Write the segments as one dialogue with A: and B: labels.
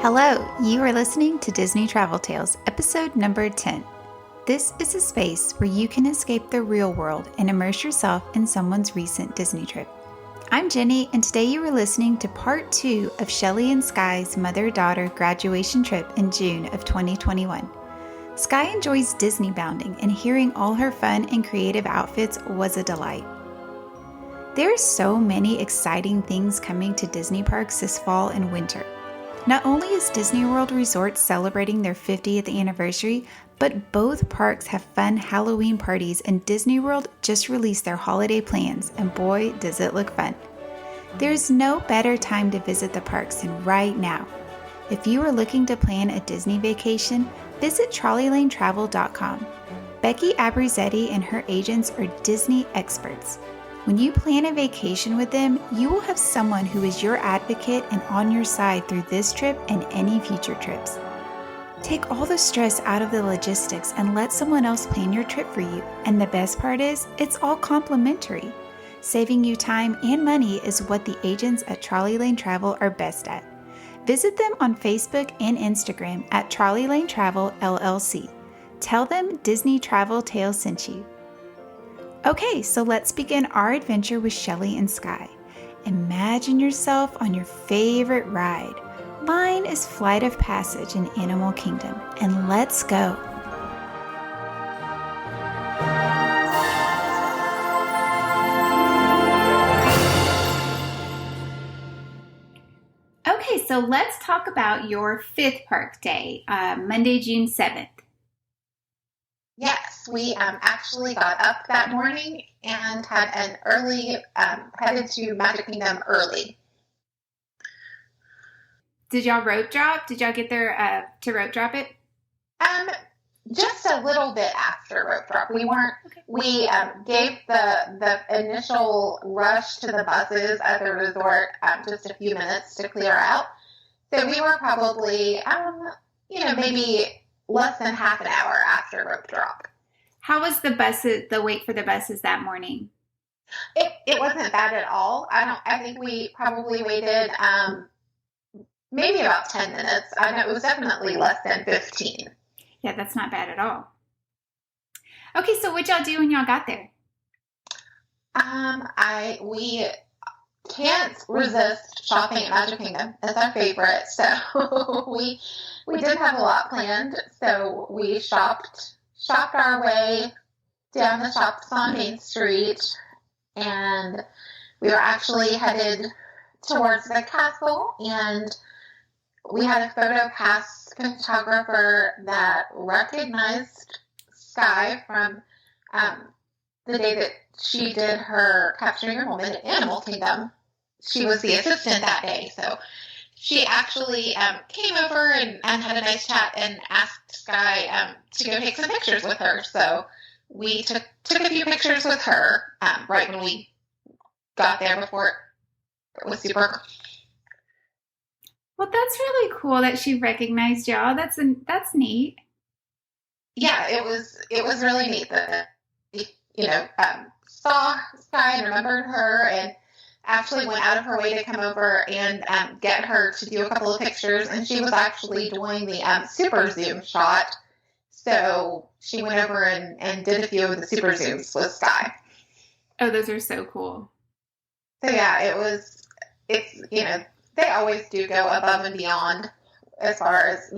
A: Hello, you are listening to Disney Travel Tales, episode number 10. This is a space where you can escape the real world and immerse yourself in someone's recent Disney trip. I'm Jenny, and today you are listening to part 2 of Shelly and Sky's mother-daughter graduation trip in June of 2021. Sky enjoys Disney bounding, and hearing all her fun and creative outfits was a delight. There are so many exciting things coming to Disney parks this fall and winter. Not only is Disney World Resorts celebrating their 50th anniversary, but both parks have fun Halloween parties, and Disney World just released their holiday plans, and boy, does it look fun. There's no better time to visit the parks than right now. If you are looking to plan a Disney vacation, visit TrolleyLaneTravel.com. Becky Aberzetti and her agents are Disney experts. When you plan a vacation with them, you will have someone who is your advocate and on your side through this trip and any future trips. Take all the stress out of the logistics and let someone else plan your trip for you. And the best part is, it's all complimentary. Saving you time and money is what the agents at Trolley Lane Travel are best at. Visit them on Facebook and Instagram at Trolley Lane Travel LLC. Tell them Disney Travel Tales sent you. Okay, so let's begin our adventure with Shelly and Sky. Imagine yourself on your favorite ride. Mine is Flight of Passage in Animal Kingdom, and let's go. Okay, so let's talk about your fifth park day, Monday, June 7th.
B: Yes, we actually got up that morning and had an early, headed to Magic Kingdom early.
A: Did y'all rope drop? Did y'all get there to rope drop it?
B: Just a little bit after rope drop. We weren't. Okay. We gave the initial rush to the buses at the resort just a few minutes to clear out. So we were probably, maybe less than half an hour after rope drop.
A: How was the wait for the buses that morning?
B: It wasn't bad at all. I think we probably waited maybe about 10 minutes. I know it was definitely less than 15.
A: Yeah, that's not bad at all. Okay, so what y'all do when y'all got there?
B: We can't resist shopping at Magic Kingdom. It's our favorite. So we did have a lot planned. So we shopped our way down the shops on Main Street, and we were actually headed towards the castle, and we had a photo pass photographer that recognized Sky from the day that she did her capturing her moment at Animal Kingdom. She was the assistant that day, so she actually came over and had a nice chat and asked Sky to go take some pictures with her. So we took a few pictures with her right when we got there before it was super.
A: Well, that's really cool that she recognized y'all. That's neat.
B: Yeah, it was really neat that saw Sky and remembered her and actually went out of her way to come over and get her to do a couple of pictures. And she was actually doing the super zoom shot. So she went over and did a few of the super zooms with Sky.
A: Oh, those are so cool.
B: So yeah, they always do go above and beyond as far as,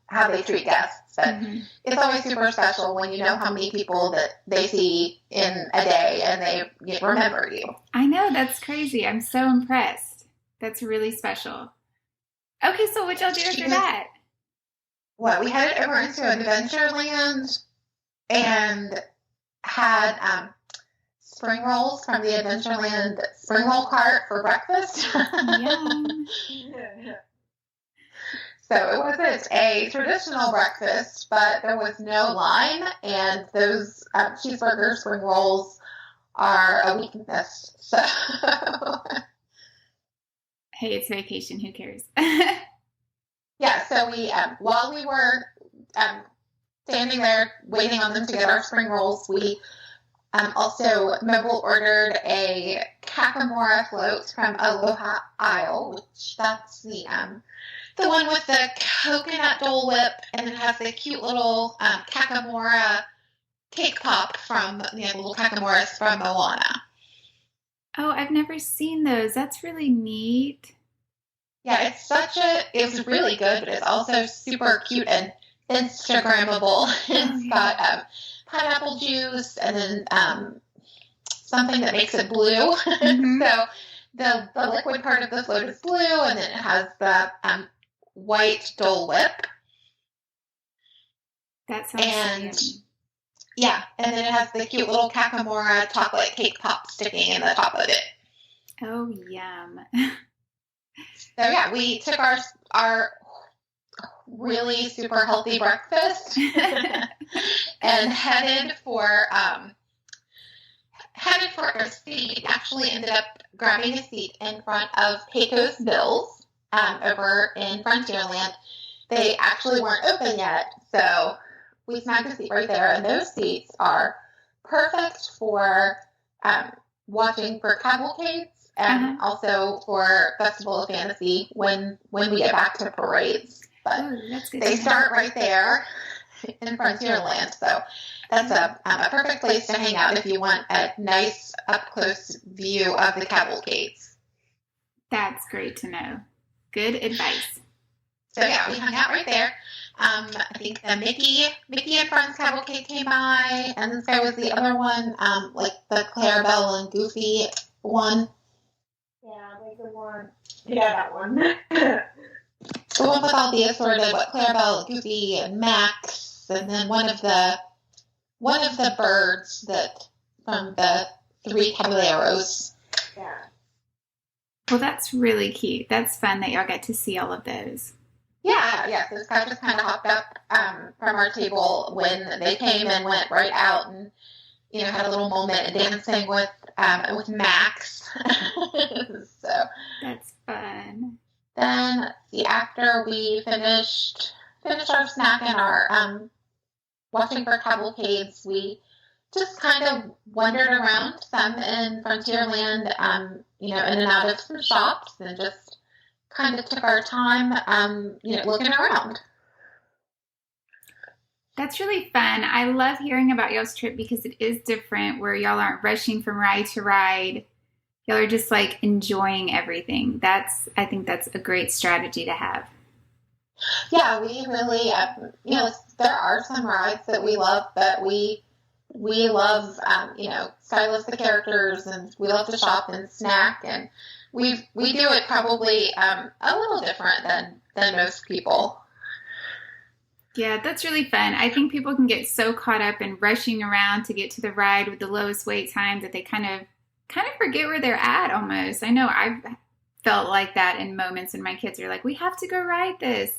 B: how they treat guests. But It's always super special when you know how many people that they see in a day and they remember you.
A: I know, that's crazy. I'm so impressed. That's really special. Okay, so what y'all do after that?
B: Well, we headed over into Adventureland and had spring rolls from the Adventureland spring roll cart for breakfast.
A: Yum.
B: So it wasn't a traditional breakfast, but there was no line, and those cheeseburger spring rolls are a weakness. So
A: hey, it's vacation. Who cares?
B: Yeah, so we, while we were standing there waiting on them to get our spring rolls, we also mobile ordered a Kakamora floats from Aloha Isle, which that's the one with the coconut Dole Whip, and it has the cute little Kakamora cake pop from the little Kakamoras from Moana.
A: Oh, I've never seen those. That's really neat.
B: Yeah, it's really good, but it's also super cute and Instagrammable. It's got pineapple juice and then something that makes it blue.
A: Mm-hmm.
B: So the liquid part of the float is blue, and then it has the white Dole Whip.
A: That sounds so yummy.
B: Yeah, and then it has the cute little Kakamora chocolate cake pop sticking in the top of it.
A: Oh, yum.
B: So yeah, we took our really super healthy breakfast and headed for our seat. Actually ended up grabbing a seat in front of Pecos Bill's over in Frontierland. They actually weren't open yet, so we snagged a seat right there, and those seats are perfect for watching for cavalcades and also for Festival of Fantasy when we get back to parades. But they start right there in Frontierland, so that's a perfect place to hang out if you want a nice up-close view of the cavalcades.
A: That's great to know. Good advice.
B: So yeah, we hung out right there. I think the Mickey and Friends cavalcade came by, and this guy was the other one, like the Clarabelle and Goofy one.
C: Yeah, like the one. Yeah, that one.
B: The one with all the assorted, Clarabelle, Goofy, and Max, and then one of the birds that from the Three Caballeros.
C: Yeah.
A: Well, that's really cute. That's fun that y'all get to see all of those.
B: Yeah. So this guy just kind of hopped up from our table when they came and went right out and had a little moment dancing with Max. So
A: that's fun.
B: Then after we finished our snack and our watching for cavalcades, we just kind of wandered around some in Frontierland, in and out of some shops, and just kind of took our time, looking around.
A: That's really fun. I love hearing about y'all's trip because it is different, where y'all aren't rushing from ride to ride. Y'all are just like enjoying everything. I think that's a great strategy to have.
B: Yeah, we really, there are some rides that we love, but we love, stylish the characters, and we love to shop and snack, and we do it probably a little different than most people.
A: Yeah, that's really fun. I think people can get so caught up in rushing around to get to the ride with the lowest wait time that they kind of forget where they're at almost. I know I've felt like that in moments when my kids are like, we have to go ride this.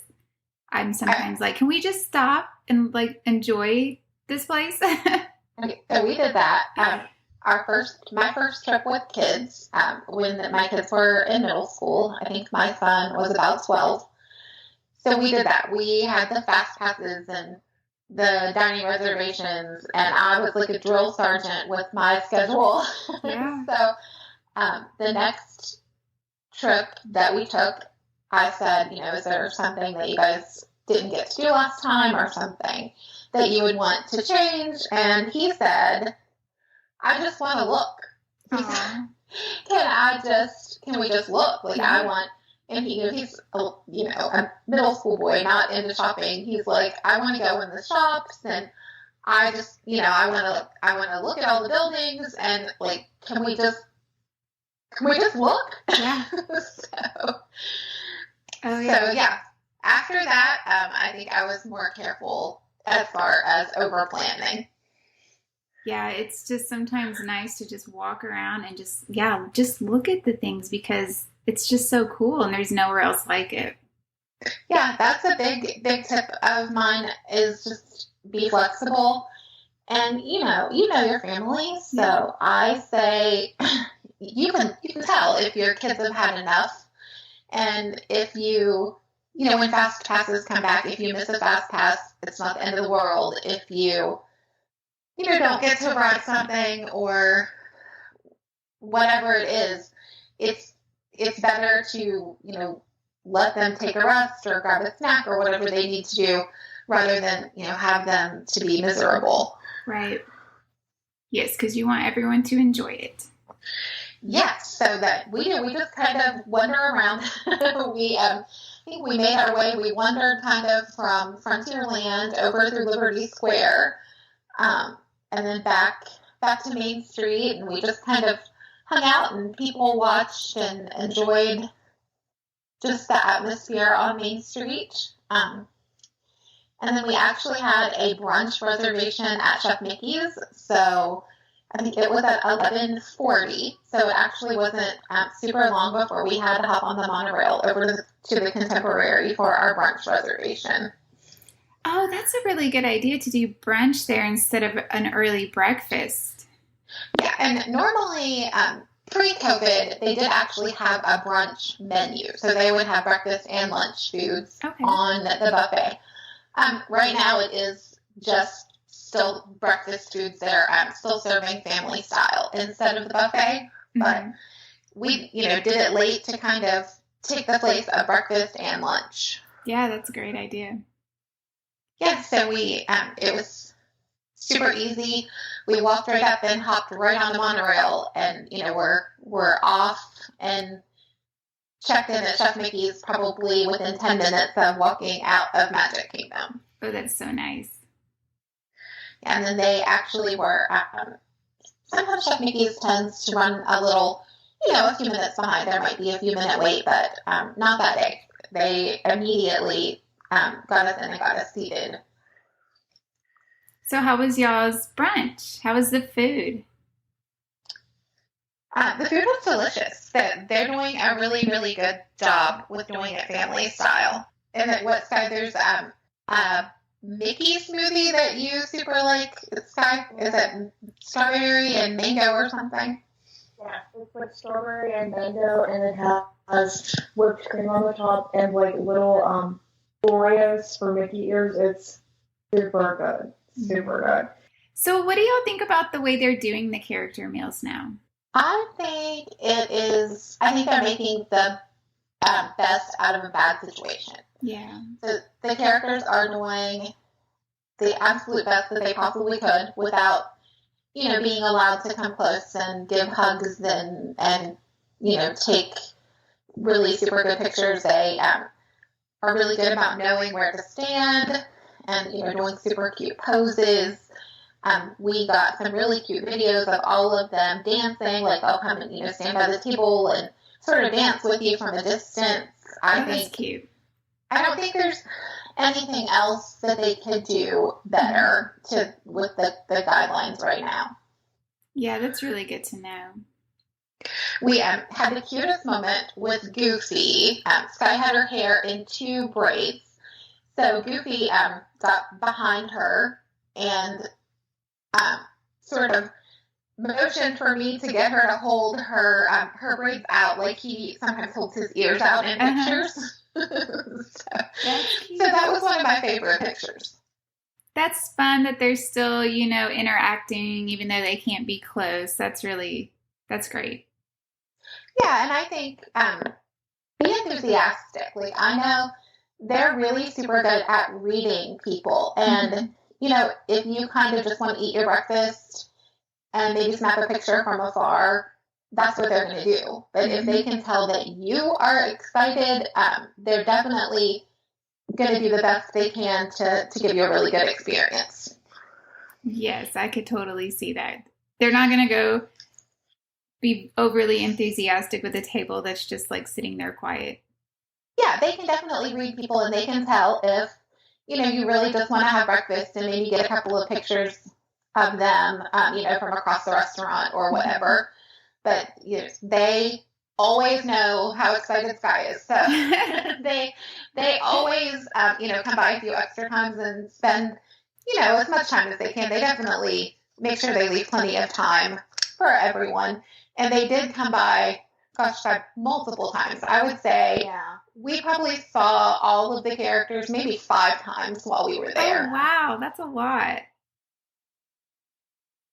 A: I'm sometimes like, can we just stop and like enjoy this place?
B: Okay, so we did that. My first trip with kids, when my kids were in middle school. I think my son was about 12. So we did that. We had the fast passes and the dining reservations, and I was like a drill sergeant with my schedule.
A: Yeah.
B: So the next trip that we took, I said, is there something that you guys didn't get to do last time, or something that you would want to change? And he said, I just want to look. He said, can we just look? Like, I want, and he's a middle school boy, not into shopping. He's like, I want to go in the shops, and I just, I want to look at all the buildings, and like, can we just look?
A: Yeah.
B: So yeah. After that, I think I was more careful as far as over planning.
A: Yeah, it's just sometimes nice to just walk around and just look at the things, because it's just so cool and there's nowhere else like it.
B: Yeah, that's a big tip of mine, is just be flexible. And you know your family, so yeah. I say you can tell if your kids have had enough, and if when fast passes come back, if you miss a fast pass, it's not the end of the world. If you don't get to ride something, or whatever it is, it's better to, you know, let them take a rest or grab a snack or whatever they need to do rather than, you know, have them to be miserable.
A: Right. Yes, because you want everyone to enjoy it.
B: Yes, so that we just kind of wander around. I think we made our way. We wandered kind of from Frontierland over through Liberty Square, and then back to Main Street, and we just kind of hung out and people watched and enjoyed just the atmosphere on Main Street. And then we actually had a brunch reservation at Chef Mickey's, so I think it was at 11:40, so it actually wasn't super long before we had to hop on the monorail over to the Contemporary for our brunch reservation.
A: Oh, that's a really good idea to do brunch there instead of an early breakfast.
B: Yeah, and normally, pre-COVID, they did actually have a brunch menu, so they would have breakfast and lunch foods on the buffet. Right now, it is just still breakfast foods there. I'm still serving family style instead of the buffet, but we, you know, did it late to kind of take the place of breakfast and lunch.
A: Yeah, that's a great idea.
B: Yeah, so we, it was super easy. We walked right up and hopped right on the monorail, and, you know, we're off and checked in at Chef Mickey's probably within 10 minutes of walking out of Magic Kingdom.
A: Oh, that's so nice.
B: And then they actually were, sometimes Chef Mickey's tends to run a little, you know, a few minutes behind. There might be a few minute wait, but not that day. They immediately got us in and got us seated.
A: So how was y'all's brunch? How was the food?
B: The food was delicious. They're doing a really, really good job with doing it family style. And at what Sky, there's a Mickey smoothie that you super like. Sky, is it strawberry and mango or something?
C: Yeah, it's like strawberry and mango, and it has whipped cream on the top and like little Oreos for Mickey ears. It's super good. Super good.
A: So what do y'all think about the way they're doing the character meals now?
B: I think they're making the best out of a bad situation.
A: Yeah.
B: So the characters are doing the absolute best that they possibly could without, you know, being allowed to come close and give hugs and you know, take really super good pictures. They are really good about knowing where to stand and, you know, doing super cute poses. We got some really cute videos of all of them dancing, like they'll come and, you know, stand by the table and sort of dance with you from a distance.
A: That's cute.
B: I don't think there's anything else that they could do better with the guidelines right now.
A: Yeah, that's really good to know.
B: We had the cutest moment with Goofy. Sky had her hair in 2 braids. So Goofy got behind her and sort of motioned for me to get her to hold her braids out like he sometimes holds his ears out in pictures. So that was one of my favorite pictures.
A: That's fun that they're still, you know, interacting even though they can't be close. That's great.
B: Yeah, and I think be enthusiastic. Like, I know they're really super good at reading people. And, you know, if you kind of just want to eat your breakfast and maybe snap a picture from afar, that's what they're going to do. But if they can tell that you are excited, they're definitely going to do the best they can to give you a really good experience.
A: Yes, I could totally see that. They're not going to go be overly enthusiastic with a table that's just like sitting there quiet.
B: Yeah, they can definitely read people, and they can tell if, you know, you really just want to have breakfast and maybe get a couple of pictures of them, you know, from across the restaurant or whatever. But, you know, they always know how excited Sky is. So they always, you know, come by a few extra times and spend, you know, as much time as they can. They definitely make sure they leave plenty of time for everyone. And they did come by, multiple times. I would say we probably saw all of the characters maybe 5 times while we were there.
A: Oh, wow. That's a lot.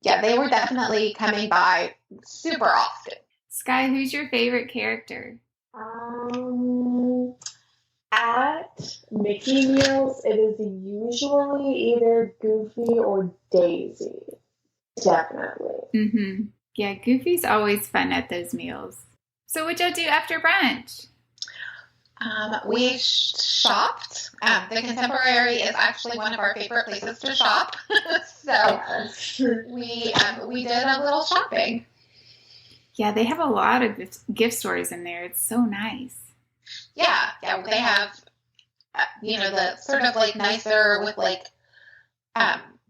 B: Yeah, they were definitely coming by super often.
A: Sky, who's your favorite character?
C: At Mickey meals, it is usually either Goofy or Daisy. Definitely.
A: Mm-hmm. Yeah, Goofy's always fun at those meals. So what'd y'all do after brunch?
B: We shopped. The Contemporary is actually one of our favorite places to shop. So we did a little shopping.
A: Yeah, they have a lot of gift stores in there. It's so nice.
B: Yeah, they have, the sort of like nicer with like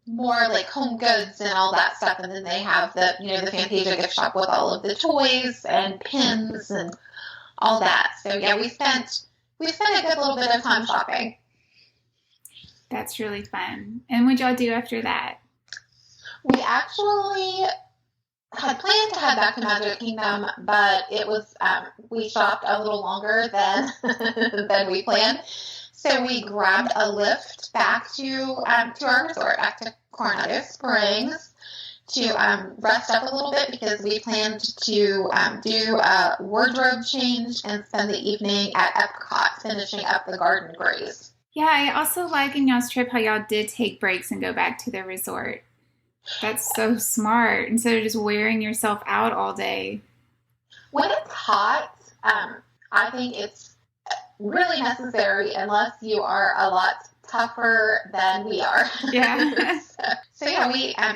B: more like home goods and all that stuff, and then they have the Fantasia gift shop with all of the toys and pins and all that. So yeah, we spent a good little bit of time shopping.
A: That's really fun. And what'd y'all do after that?
B: We actually had planned to head back to Magic Kingdom, but it was we shopped a little longer than than we planned. So we grabbed a lift back to our resort, back to Coronado Springs, to rest up a little bit because we planned to do a wardrobe change and spend the evening at Epcot, finishing up the garden graze.
A: Yeah, I also like in y'all's trip how y'all did take breaks and go back to the resort. That's so smart, instead of just wearing yourself out all day.
B: When it's hot, I think it's really necessary unless you are a lot tougher than we are.
A: Yeah.
B: so yeah,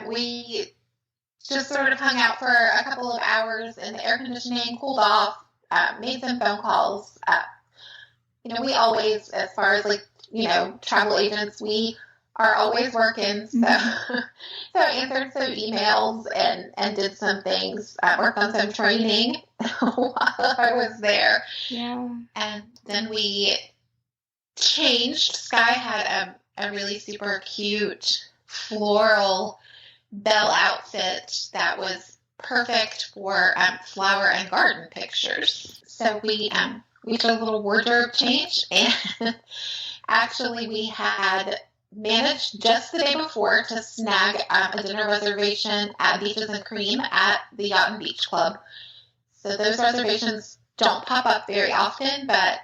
B: we just sort of hung out for a couple of hours in the air conditioning, cooled off, made some phone calls. We always, as far as travel agents, we are always working. So, so I answered some emails and did some things, worked on some training while I was there.
A: Yeah.
B: And then we changed. Sky had a really super cute floral bell outfit that was perfect for flower and garden pictures. So we did a little wardrobe change, and actually we had managed just the day before to snag a dinner reservation at Beaches and Cream at the Yacht and Beach Club. So those reservations don't pop up very often, but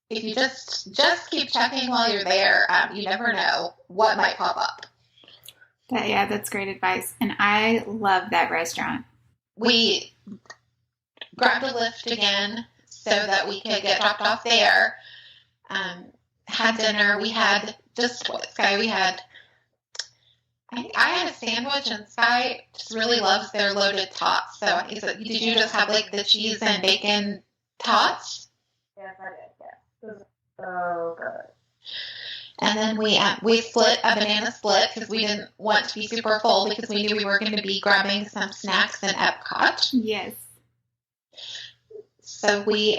B: if you just keep checking while you're there, you never know what might pop up.
A: Yeah, that's great advice. And I love that restaurant.
B: We grabbed a lift again so that we could get dropped off there. Had dinner. We had I had a sandwich, and Sky just really loves their loaded tots. So he said, did you just have like the cheese and bacon tots?
C: Yes, I did. Yes. It was so good.
B: And then we split a banana split because we didn't want to be super full because we knew we were going to be grabbing some snacks in Epcot.
A: Yes.
B: So we,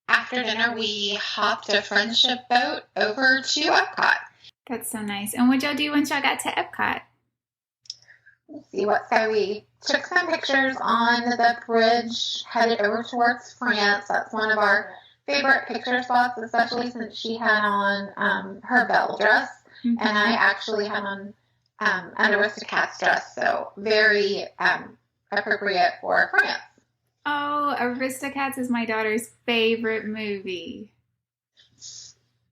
B: after dinner, we hopped a friendship boat over to Epcot.
A: That's so nice. And what'd y'all do once y'all got to Epcot?
B: Let's see we took some pictures on the bridge, headed over towards France. That's one of our favorite picture spots, especially since she had on her belle dress, and I actually had on an Aristocats dress, so very appropriate for France.
A: Oh, Aristocats is my daughter's favorite movie.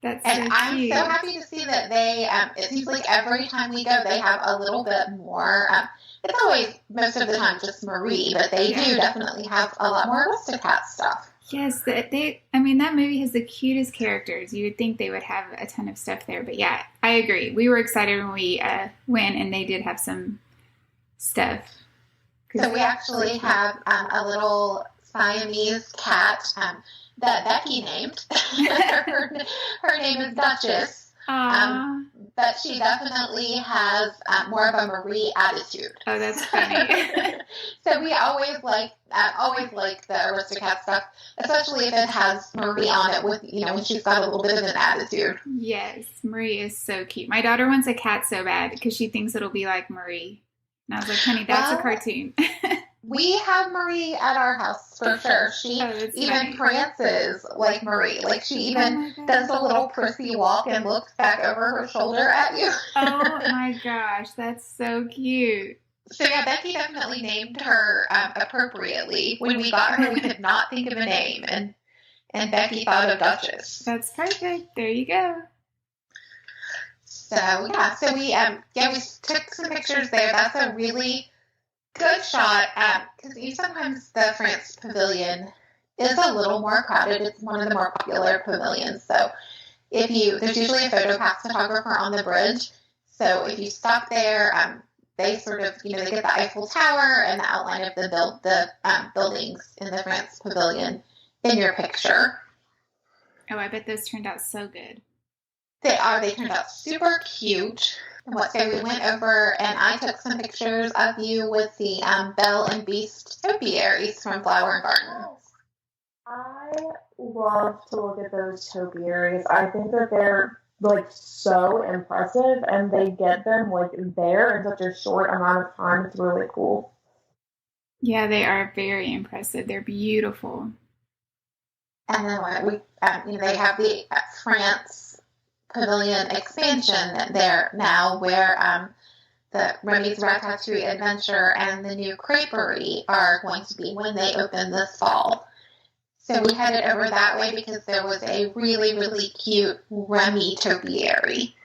A: That's so cute.
B: I'm so happy to see that they, it seems like every time we go, they have a little bit more. It's always, most of the time, just Marie, but they do definitely have a lot more Aristocats stuff.
A: Yes, that movie has the cutest characters. You would think they would have a ton of stuff there, but yeah, I agree. We were excited when we went, and they did have some stuff.
B: So we actually have a little Siamese cat that Becky named. her name is Duchess. But she definitely has more of a Marie attitude.
A: Oh, that's funny.
B: So we always like the Aristocats stuff, especially if it has Marie on it with, when she's got a little bit of an attitude.
A: Yes, Marie is so cute. My daughter wants a cat so bad because she thinks it'll be like Marie. And I was like, honey, that's a cartoon.
B: We have Marie at our house for sure. She even prances like Marie. Like she even does a little prissy walk and looks back over her shoulder at you.
A: Oh my gosh, that's so cute.
B: So yeah, Becky definitely named her appropriately. When we got her, we could not think of a name, and Becky thought of Duchess.
A: That's perfect. There you go.
B: So yeah, so we took some pictures there. That's a really good shot because sometimes the France Pavilion is a little more crowded. It's one of the more popular pavilions. So there's usually a photo pass photographer on the bridge. So if you stop there, they sort of, they get the Eiffel Tower and the outline of the buildings in the France Pavilion in your picture.
A: Oh, I bet those turned out so good.
B: They turned out super cute. So we went over and I took some pictures of you with the Belle and Beast topiaries from Flower and Garden.
C: I love to look at those topiaries. I think that they're so impressive, and they get them there in such a short amount of time. It's really cool.
A: Yeah, they are very impressive. They're beautiful.
B: And then they have the France Pavilion expansion there now, where the Remy's Ratatouille Adventure and the new Creperie are going to be when they open this fall. So we headed over that way because there was a really, really cute Remy topiary.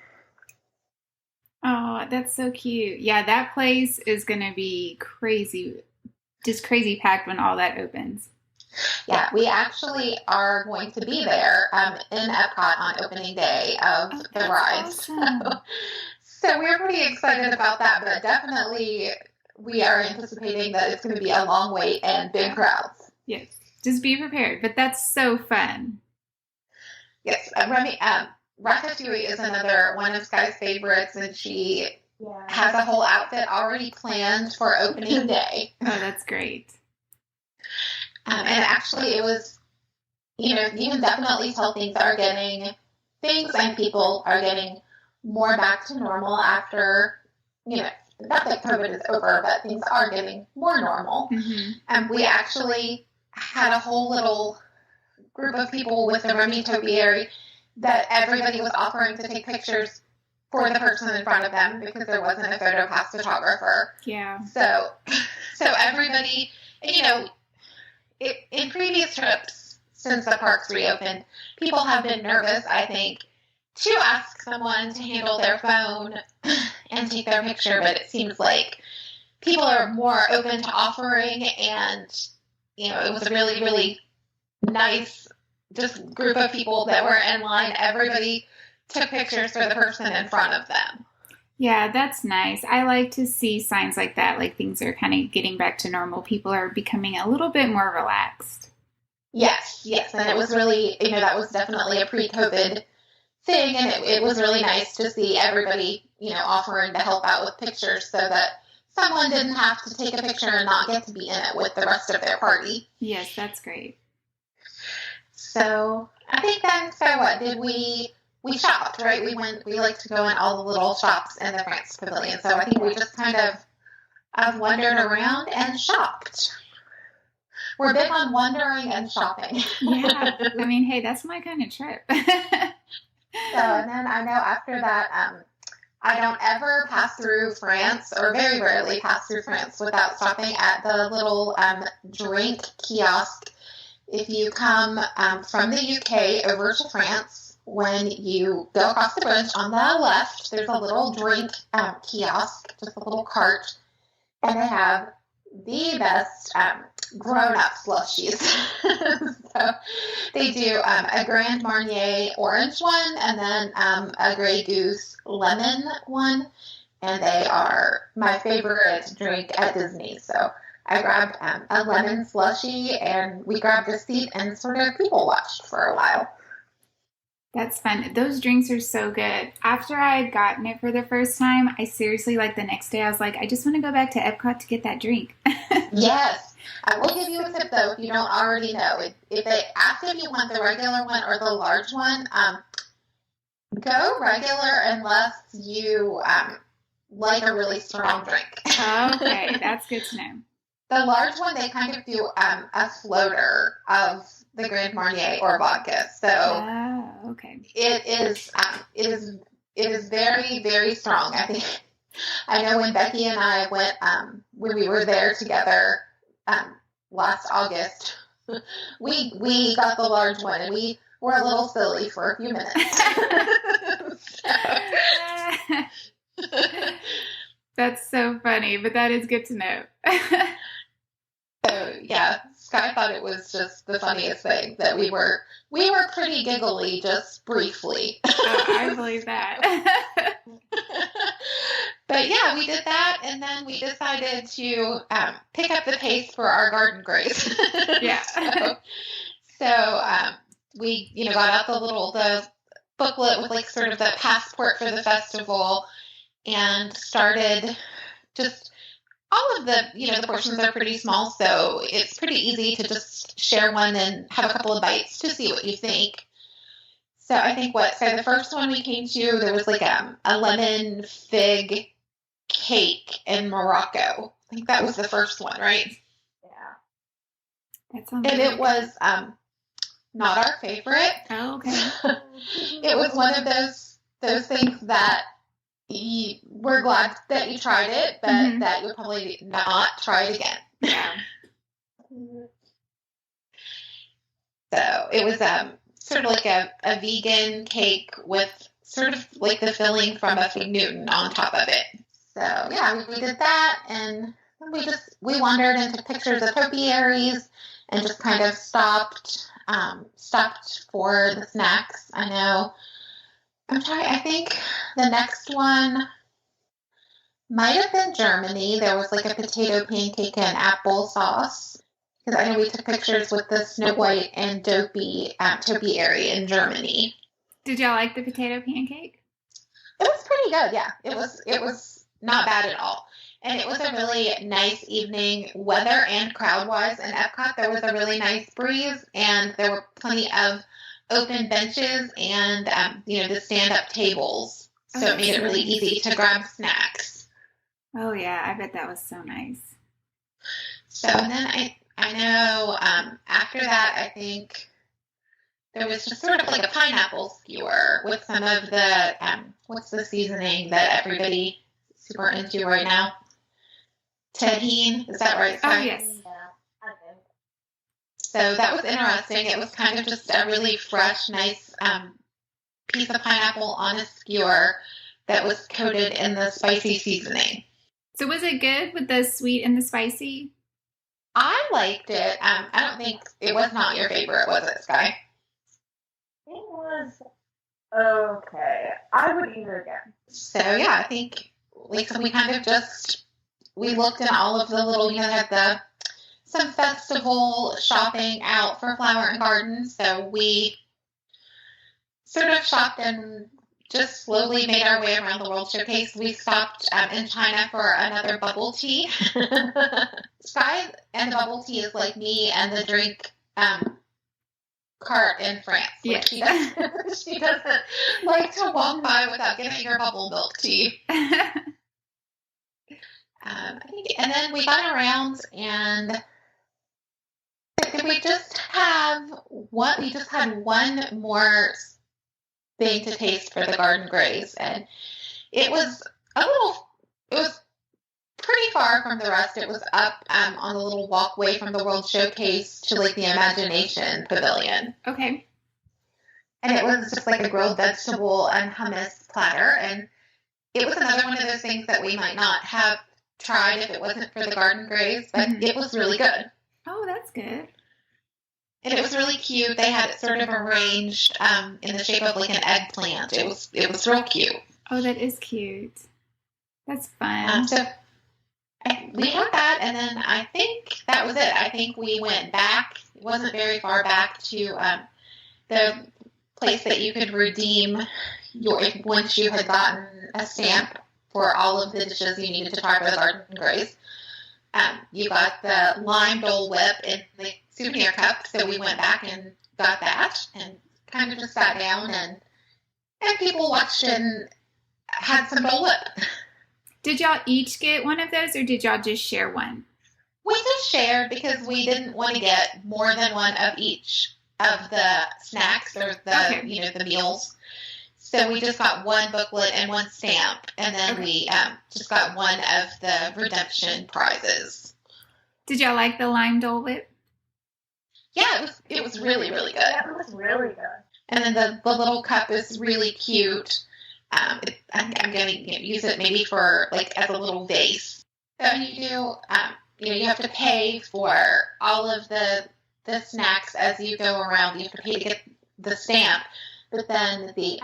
A: Oh, that's so cute. Yeah, that place is going to be crazy, just crazy packed when all that opens.
B: Yeah, we actually are going to be there in Epcot on opening day of the rides.
A: Awesome.
B: So we're pretty excited about that, but definitely we are anticipating that it's going to be a long wait and big crowds.
A: Yes, just be prepared. But that's so fun.
B: Yes, Remy, Ratatouille is another one of Sky's favorites, and she has a whole outfit already planned for opening day.
A: Oh, that's great.
B: And actually, it was, you can definitely tell things and people are getting more back to normal after, not that COVID is over, but things are getting more normal.
A: Mm-hmm.
B: And we actually had a whole little group of people with the Remy topiary that everybody was offering to take pictures for the person in front of them because there wasn't a photo pass photographer.
A: Yeah.
B: So everybody, in previous trips since the parks reopened, people have been nervous, I think, to ask someone to handle their phone and take their picture, but it seems like people are more open to offering, and, it was a really, really nice just group of people that were in line. Everybody took pictures for the person in front of them.
A: Yeah, that's nice. I like to see signs like that, like things are kind of getting back to normal. People are becoming a little bit more relaxed.
B: Yes. And it was really, that was definitely a pre-COVID thing. And it was really nice to see everybody, offering to help out with pictures so that someone didn't have to take a picture and not get to be in it with the rest of their party.
A: Yes, that's great.
B: So I think then, what did we shopped, right? We like to go in all the little shops in the France Pavilion. So I think we just kind of wandered around and shopped. We're big on wandering and shopping.
A: Yeah. I mean, hey, that's my kind of trip.
B: And then I know after that, I don't ever pass through France, or very rarely pass through France without stopping at the little drink kiosk. If you come from the UK over to France, when you go across the bridge on the left, there's a little drink kiosk, just a little cart, and they have the best grown-up slushies. So they do a Grand Marnier orange one, and then a Grey Goose lemon one, and they are my favorite drink at Disney. So I grabbed a lemon slushie, and we grabbed a seat and sort of people watched for a while.
A: That's fun. Those drinks are so good. After I had gotten it for the first time, I seriously, the next day, I was like, I just want to go back to Epcot to get that drink.
B: Yes. I will give you a tip, though, if you don't already know. If they ask if you want the regular one or the large one, go regular unless you like a really strong drink.
A: Okay, that's good to know.
B: The large one, they kind of do a floater of the Grand Marnier or vodka. So
A: okay.
B: it is very, very strong. I think I know when Becky and I went, when we were there together last August, we got the large one, and we were a little silly for a few minutes.
A: That's so funny, but that is good to know.
B: So yeah, Sky thought it was just the funniest thing that we were pretty giggly just briefly.
A: I believe that.
B: But yeah, we did that, and then we decided to pick up the pace for our garden grace.
A: Yeah.
B: So we got out the booklet with like sort of the passport for the festival, and started just. All of the, the portions are pretty small, so it's pretty easy to just share one and have a couple of bites to see what you think. So I think the first one we came to, there was like a lemon fig cake in Morocco. I think that was the first one, right?
C: Yeah.
A: That sounds
B: and it was not our favorite.
A: Oh, okay.
B: It was one of those things that we're glad that you tried it, but that you'll probably not try it again.
A: Yeah.
B: So it was sort of like a vegan cake with sort of like the filling from a fig Newton on top of it. So yeah, we did that, and we wandered and took pictures of topiaries and just kind of stopped for the snacks. I know. I think the next one might have been Germany. There was like a potato pancake and applesauce. Because I know we took pictures with the Snow White and Dopey topiary in Germany.
A: Did y'all like the potato pancake?
B: It was pretty good, yeah. It was not bad at all. And it was a really nice evening, weather and crowd-wise. In Epcot, there was a really nice breeze, and there were plenty of open benches and the stand-up tables, so it made it really easy to grab snacks.
A: Oh yeah, I bet that was so nice.
B: So and then I know after that, I think there was just sort of like a pineapple skewer with some of the what's the seasoning that everybody is super into right now? Tahini, is that right?
A: Oh yes.
B: So that was interesting. It was kind of just a really fresh, nice piece of pineapple on a skewer that was coated in the spicy seasoning.
A: So was it good with the sweet and the spicy?
B: I liked it. I don't think it was not your favorite, was it, Sky?
C: It was okay. I would eat it again.
B: So yeah, I think we kind of we looked in all of the little, had some festival shopping out for Flower and Garden, so we sort of shopped and just slowly made our way around the World Showcase. We stopped in China for another bubble tea. Sky and the bubble tea is like me and the drink cart in France.
A: Yes.
B: She doesn't like to walk by without getting her bubble milk tea. And then we got around, and we just had one more thing to taste for the Garden Grace, and it was pretty far from the rest. It was up on the little walkway from the World Showcase to like the Imagination Pavilion.
A: Okay.
B: And it was just like a grilled vegetable and hummus platter, and it was another one of those things that we might not have tried if it wasn't for the Garden Grace, but it was really good.
A: Oh, that's good.
B: And it was really cute. They had it sort of arranged in the shape of like an eggplant. It was real cute.
A: Oh, that is cute. That's fun.
B: So we had that, and then I think that was it. I think we went back. It wasn't very far back to the place that you could redeem once you had gotten a stamp for all of the dishes you needed to try for the Garden Grace. You got the lime Dole Whip in the souvenir cup, so we went back and got that and kind of just sat down and people watched and had some Dole Whip.
A: Did y'all each get one of those, or did y'all just share one?
B: We just shared because we didn't want to get more than one of each of the snacks or the the meals. So So we just got one booklet and one stamp, and then we just got one of the redemption prizes.
A: Did y'all like the lime Dole Whip?
B: Yeah, it was really, really good.
C: That was really good.
B: And then the little cup is really cute. I think I'm going to use it maybe for like as a little vase. So you do, you have to pay for all of the snacks as you go around. You have to pay to get the stamp, but then the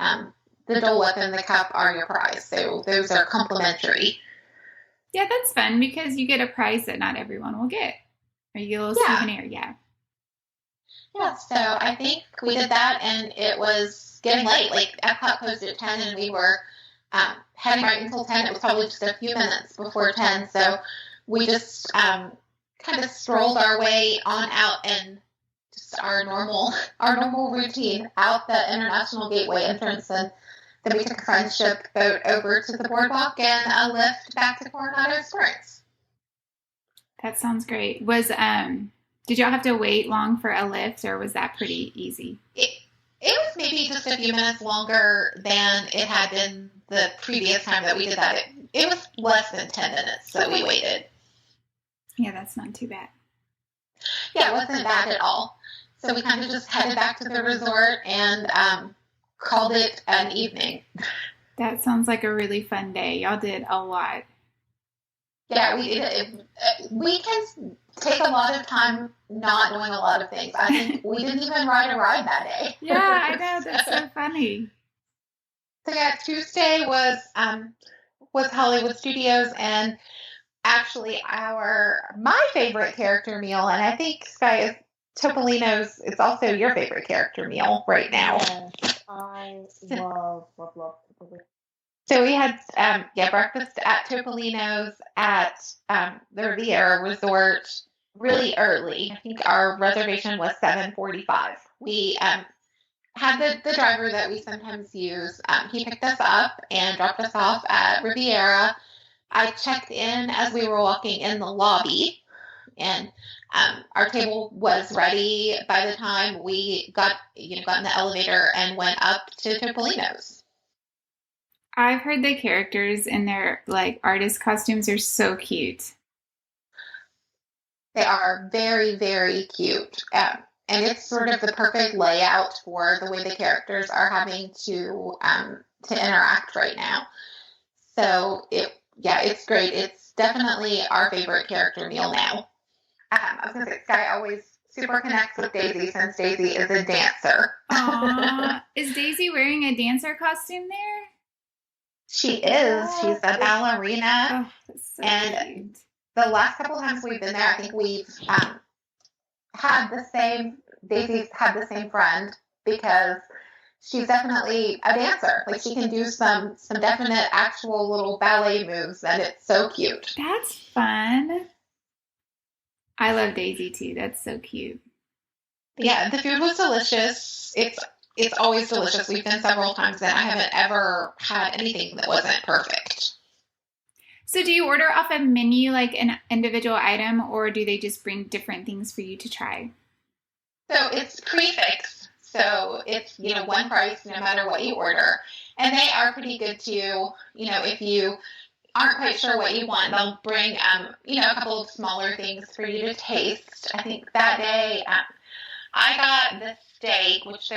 B: Dole Whip and the cup are your prize. So those are complimentary.
A: Yeah, that's fun because you get a prize that not everyone will get. Or you get a little souvenir, yeah.
B: Yeah, so I think we did that, and it was getting late. Like, Epcot closed at 10, and we were heading right until 10. It was probably just a few minutes before 10, so we just kind of strolled our way on out, and just our normal routine out the International Gateway entrance, and then we took a friendship boat over to the boardwalk and a lift back to Coronado Springs.
A: That sounds great. Did y'all have to wait long for a lift, or was that pretty easy?
B: It was maybe just a few minutes longer than it had been the previous time that we did that. It was less than 10 minutes that we waited.
A: Yeah, that's not too bad.
B: Yeah, it wasn't bad at all. So we kind of just headed back to the resort and called it an evening.
A: That sounds like a really fun day. Y'all did a lot.
B: Yeah, we can take a lot of time not doing a lot of things. I think we didn't even ride a ride that day.
A: Yeah, I know. That's so funny.
B: So yeah, Tuesday was Hollywood Studios, and actually my favorite character meal, and I think Sky is Topolino's. It's also your favorite character meal right now.
C: Yes, I love Topolino.
B: So we had breakfast at Topolino's at the Riviera Resort really early. I think our reservation was 7:45. We had the driver that we sometimes use. He picked us up and dropped us off at Riviera. I checked in as we were walking in the lobby, and our table was ready by the time we got in the elevator and went up to Topolino's.
A: I've heard the characters in their artist costumes are so cute.
B: They are very, very cute. And it's sort of the perfect layout for the way the characters are having to interact right now. So it's great. It's definitely our favorite character meal now. I was going to say, Sky always super connects with Daisy since Daisy is a dancer.
A: Aww. Is Daisy wearing a dancer costume there?
B: She is. She's a ballerina.
A: Oh, that's so cute.
B: The last couple of times we've been there, I think we've Daisy's had the same friend, because she's definitely a dancer. Like, she can do some definite actual little ballet moves, and it's so cute.
A: That's fun. I love Daisy too. That's so cute.
B: Yeah, the food was delicious. It's always delicious. We've been several times, and I haven't ever had anything that wasn't perfect.
A: So do you order off a menu like an individual item, or do they just bring different things for you to try?
B: So it's prefix. So it's, one price no matter what you order. And they are pretty good too. If you aren't quite sure what you want, they'll bring, a couple of smaller things for you to taste. I think that day I got the steak, which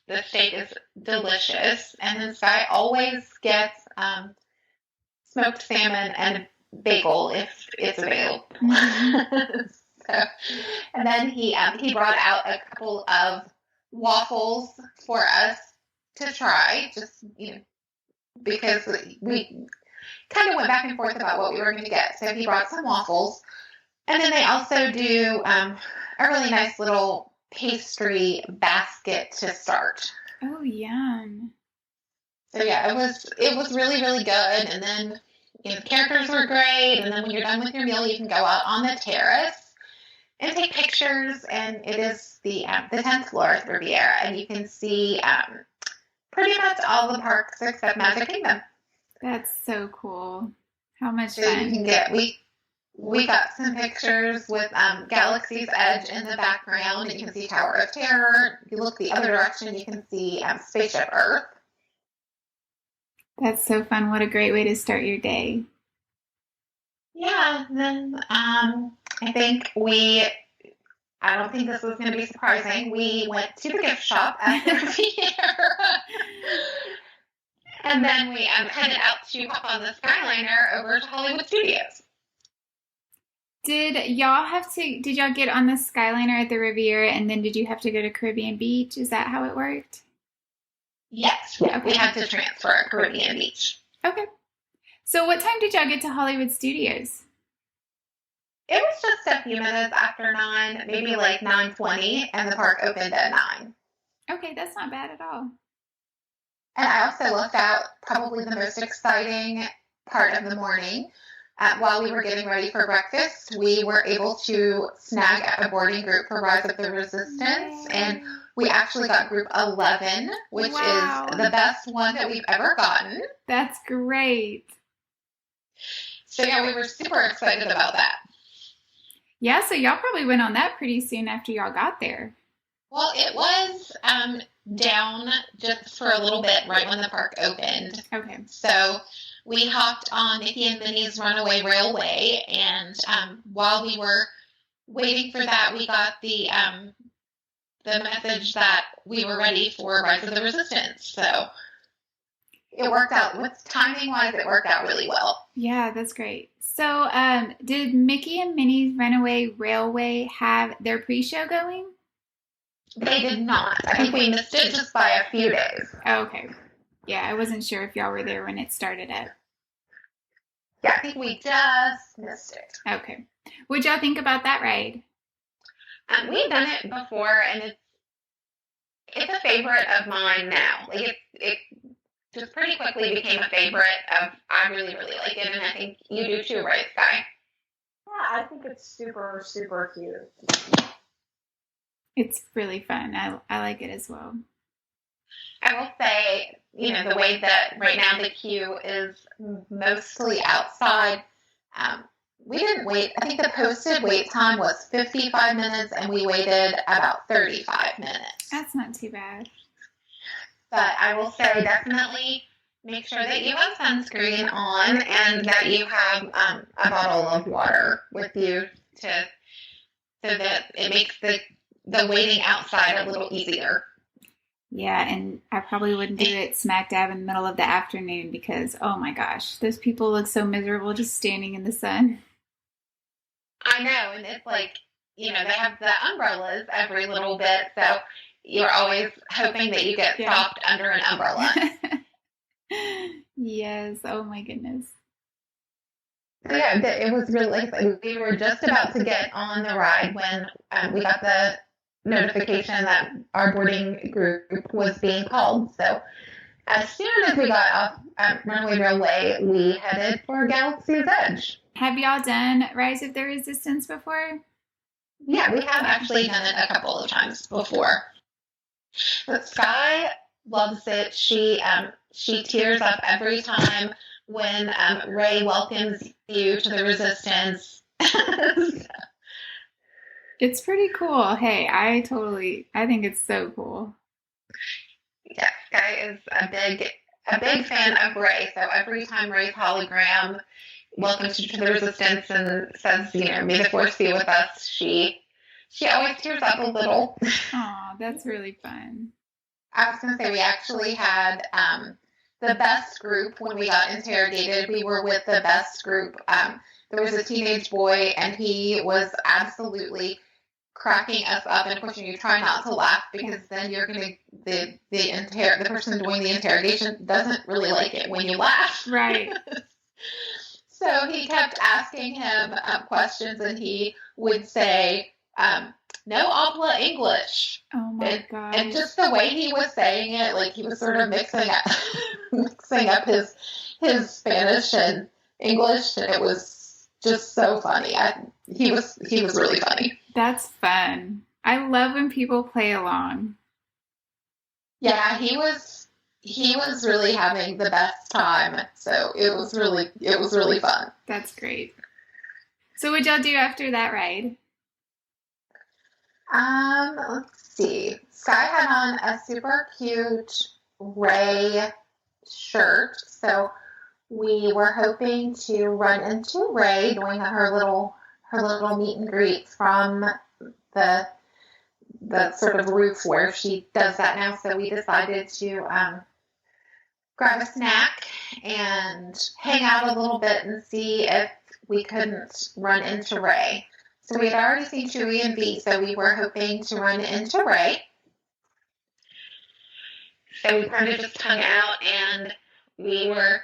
B: the steak is delicious. And then Sky always gets smoked salmon and a bagel if it's available. And then he brought out a couple of waffles for us to try, just because we kind of went back and forth about what we were going to get. So he brought some waffles, and then they also do a really nice little pastry basket to start.
A: Oh, yum!
B: So yeah, it was really, really good. And then the characters were great. And then when you're done with your meal, you can go out on the terrace and take pictures. And it is the 10th floor of Riviera, and you can see pretty much all the parks except Magic Kingdom.
A: That's so cool. How much
B: So
A: fun!
B: you can get we got some pictures with Galaxy's Edge in the background. You can see Tower of Terror. If you look the other direction, you can see Spaceship Earth.
A: That's so fun. What a great way to start your day.
B: Yeah, and then I think I don't think this was going to be surprising. We went to the gift shop at the Riviera. And then we headed out to hop on the Skyliner over to Hollywood Studios.
A: Did y'all get on the Skyliner at the Riviera and then did you have to go to Caribbean Beach? Is that how it worked?
B: Yes, we had to transfer at Caribbean Beach.
A: Okay. So what time did y'all get to Hollywood Studios?
B: It was just a few minutes after 9, maybe like 9:20, and the park opened at 9.
A: Okay, that's not bad at all.
B: And I also left out probably the most exciting part of the morning. While we were getting ready for breakfast, we were able to snag a boarding group for Rise of the Resistance, and we actually got group 11, which is the best one that we've ever gotten.
A: That's great.
B: So yeah, we were super excited about that.
A: Yeah, so y'all probably went on that pretty soon after y'all got there.
B: Well, it was down just for a little bit right when the park opened.
A: Okay.
B: So we hopped on Mickey and Minnie's Runaway Railway, and while we were waiting for that, we got the message that we were ready for Rise of the Resistance. So it worked out, with timing-wise, it worked out really well.
A: Yeah, that's great. So did Mickey and Minnie's Runaway Railway have their pre-show going?
B: They did not. I think we missed it just by a few days.
A: Okay. Yeah, I wasn't sure if y'all were there when it started up.
B: Yeah, I think we just missed it.
A: Okay. What'd y'all think about that ride?
B: We've done it before, and it's a favorite of mine now. Like it just pretty quickly became a favorite of. I really, really like it, and I think you do too, right, Sky?
C: Yeah, I think it's super, super cute.
A: It's really fun. I like it as well.
B: I will say, the way that right now the queue is mostly outside, we didn't wait. I think the posted wait time was 55 minutes, and we waited about 35 minutes.
A: That's not too bad.
B: But I will say definitely make sure that you have sunscreen on and that you have a bottle of water with you so that it makes the waiting outside a little easier.
A: Yeah, and I probably wouldn't do it smack dab in the middle of the afternoon because, oh my gosh, those people look so miserable just standing in the sun.
B: I know, and it's like, they have the umbrellas every little bit, so you're always hoping that you get stopped under an umbrella.
A: Yes, oh my goodness.
B: So yeah, it was really, we were just about to get on the ride when we got the notification that our boarding group was being called. So as soon as we got off Runaway Railway, we headed for Galaxy's Edge.
A: Have y'all done Rise of the Resistance before?
B: Yeah, we have actually done it a couple of times before. But Sky loves it. She tears up every time when Ray welcomes you to the Resistance.
A: It's pretty cool. Hey, I think it's so cool.
B: Yeah, Sky is a big fan of Ray. So every time Ray's hologram welcomes you to the Resistance and says, may the Force be with us, she always tears up a little.
A: Aw, that's really fun.
B: I was going to say we actually had the best group when we got interrogated. We were with the best group. There was a teenage boy, and he was absolutely cracking us up. And of course, you try not to laugh because then you're going to the person doing the interrogation doesn't really like it when you laugh.
A: Right.
B: So he kept asking him questions, and he would say, "No habla English."
A: Oh my god!
B: And just the way he was saying it, like he was sort of mixing up his Spanish and English, and it was just so funny. He was really funny.
A: That's fun. I love when people play along.
B: Yeah, he was really having the best time. So it was really fun.
A: That's great. So what'd y'all do after that ride?
B: Let's see. Sky had on a super cute Ray shirt. So we were hoping to run into Ray during her little meet and greet from the sort of roof where she does that now. So we decided to grab a snack and hang out a little bit and see if we couldn't run into Ray. So we had already seen Chewie and V, so we were hoping to run into Ray. So we kind of just hung out, and we were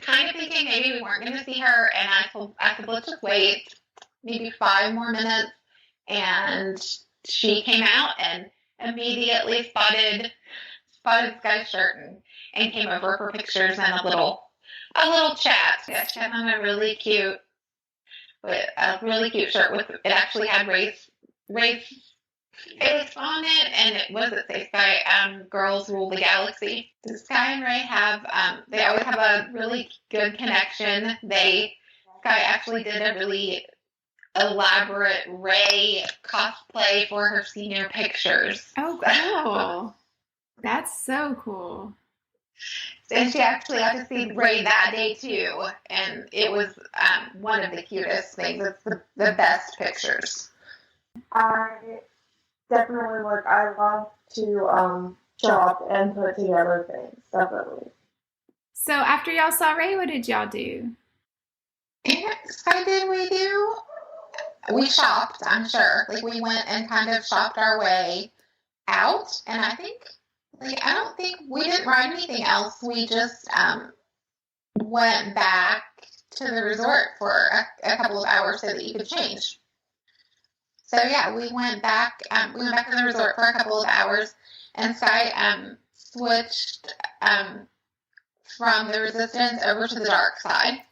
B: kind of thinking maybe we weren't going to see her, and I said, let's just wait maybe 5 more minutes, and she came out and immediately spotted Sky's shirt and came over for pictures and a little chat. Yeah, she had on a really cute shirt with, it actually had Ray's face on it, and it was, it say Sky, girls rule the galaxy. So Sky and Ray have, they always have a really good connection. Sky actually did a really elaborate Ray cosplay for her senior pictures.
A: Oh, cool. That's so cool.
B: And she actually got to see Ray that day too, and it was one of the cutest things. It's the best pictures.
C: I definitely I love to shop and put together things, definitely.
A: So after y'all saw Ray, what did y'all do?
B: We shopped, I'm sure. We went and kind of shopped our way out, and I don't think we didn't ride anything else. We just went back to the resort for a couple of hours so that you could change. So yeah, we went back to the resort for a couple of hours, and Sky switched from the Resistance over to the dark side.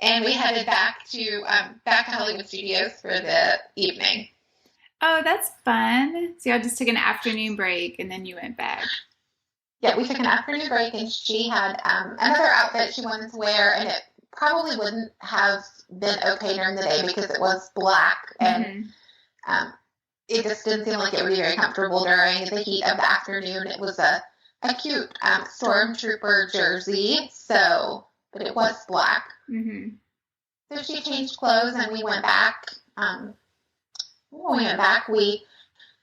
B: And we headed back to Hollywood Studios for the evening.
A: Oh, that's fun. So y'all just took an afternoon break and then you went back.
B: Yeah, we took an afternoon break, and she had another outfit she wanted to wear, and it probably wouldn't have been okay during the day because it was black, and it just didn't seem like it would be very comfortable during the heat of the afternoon. It was a cute stormtrooper jersey, but it was black.
A: Mm-hmm.
B: So she changed clothes, and we went back.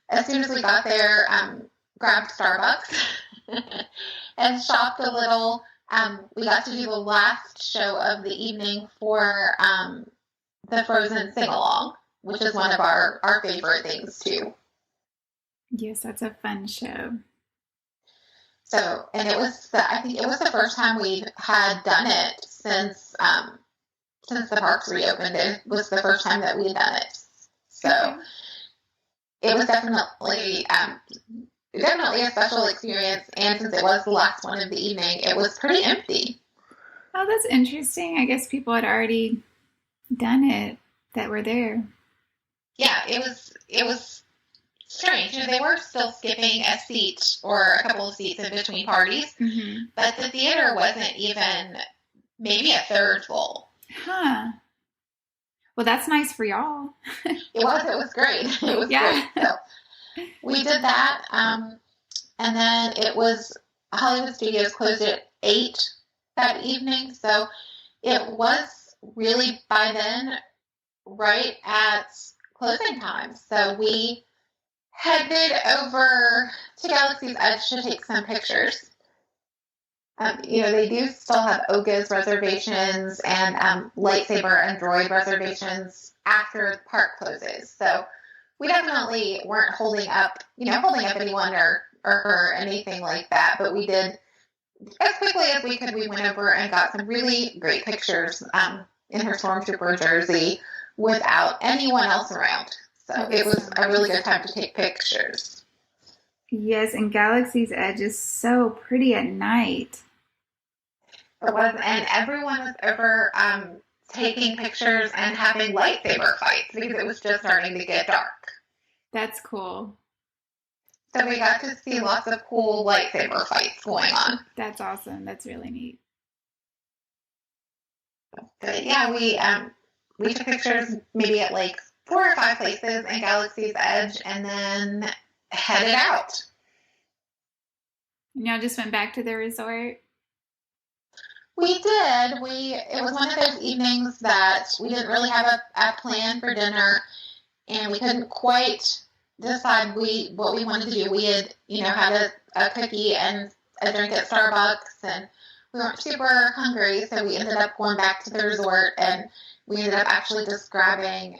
B: As soon as we got there, grabbed Starbucks and shopped a little. We got to do the last show of the evening for the Frozen sing-along, which is one of our favorite things too.
A: Yes, that's a fun show.
B: So, and I think it was the first time we had done it since the parks reopened. It was the first time that we had done it. So it was definitely a special experience. And since it was the last one of the evening, it was pretty empty.
A: Oh, that's interesting. I guess people had already done it that were there.
B: Yeah, it was strange. They were still skipping a seat or a couple of seats in between parties, but the theater wasn't even maybe a third full.
A: Huh. Well, that's nice for y'all.
B: It was great. It was great. So we did that, and then Hollywood Studios closed at 8 that evening, so it was really by then right at closing time. So we headed over to Galaxy's Edge to take some pictures. They do still have Oga's reservations and lightsaber and droid reservations after the park closes. So we definitely weren't holding up anyone or anything like that. But we did, as quickly as we could, we went over and got some really great pictures in her Stormtrooper jersey without anyone else around. So it was a really good time to take pictures.
A: Yes, and Galaxy's Edge is so pretty at night.
B: It was, and everyone was over taking pictures and having lightsaber fights because it was just starting to get dark.
A: That's cool.
B: So we got to see lots of cool lightsaber fights going on.
A: That's awesome. That's really neat.
B: But yeah, we took pictures maybe at 4 or 5 places in Galaxy's Edge and then headed out.
A: And y'all just went back to the resort?
B: We did. It was one of those evenings that we didn't really have a plan for dinner, and we couldn't quite decide what we wanted to do. We had, had a cookie and a drink at Starbucks, and we weren't super hungry, so we ended up going back to the resort, and we ended up actually just grabbing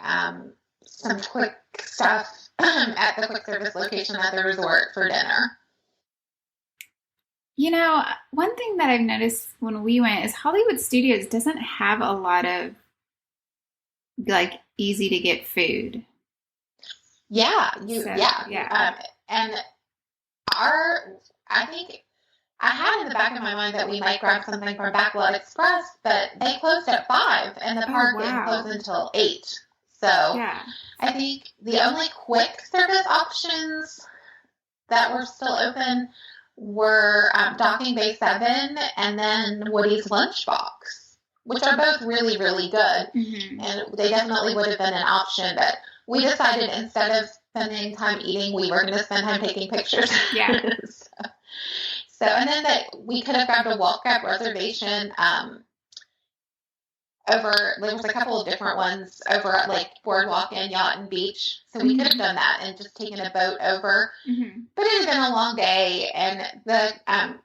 B: some quick stuff at the quick service location at the resort for dinner.
A: One thing that I've noticed when we went is Hollywood Studios doesn't have a lot of like easy to get food.
B: Yeah,
A: yeah.
B: And I think I had in the back of my mind that we might grab something from Backlot Express, but they closed at 5, and the park didn't close until 8. So
A: yeah.
B: I think the only quick service options that were still open were Docking Bay 7 and then Woody's Lunchbox, which are both really, really good.
A: Mm-hmm.
B: And they definitely would have been an option, but we decided instead of spending time eating, we were going to spend time taking pictures.
A: Yeah.
B: so, and then we could have grabbed a walk up reservation there was a couple of different ones over at like Boardwalk and Yacht and Beach. So we could have done that and just taken a boat over.
A: Mm-hmm.
B: But it had been a long day, and the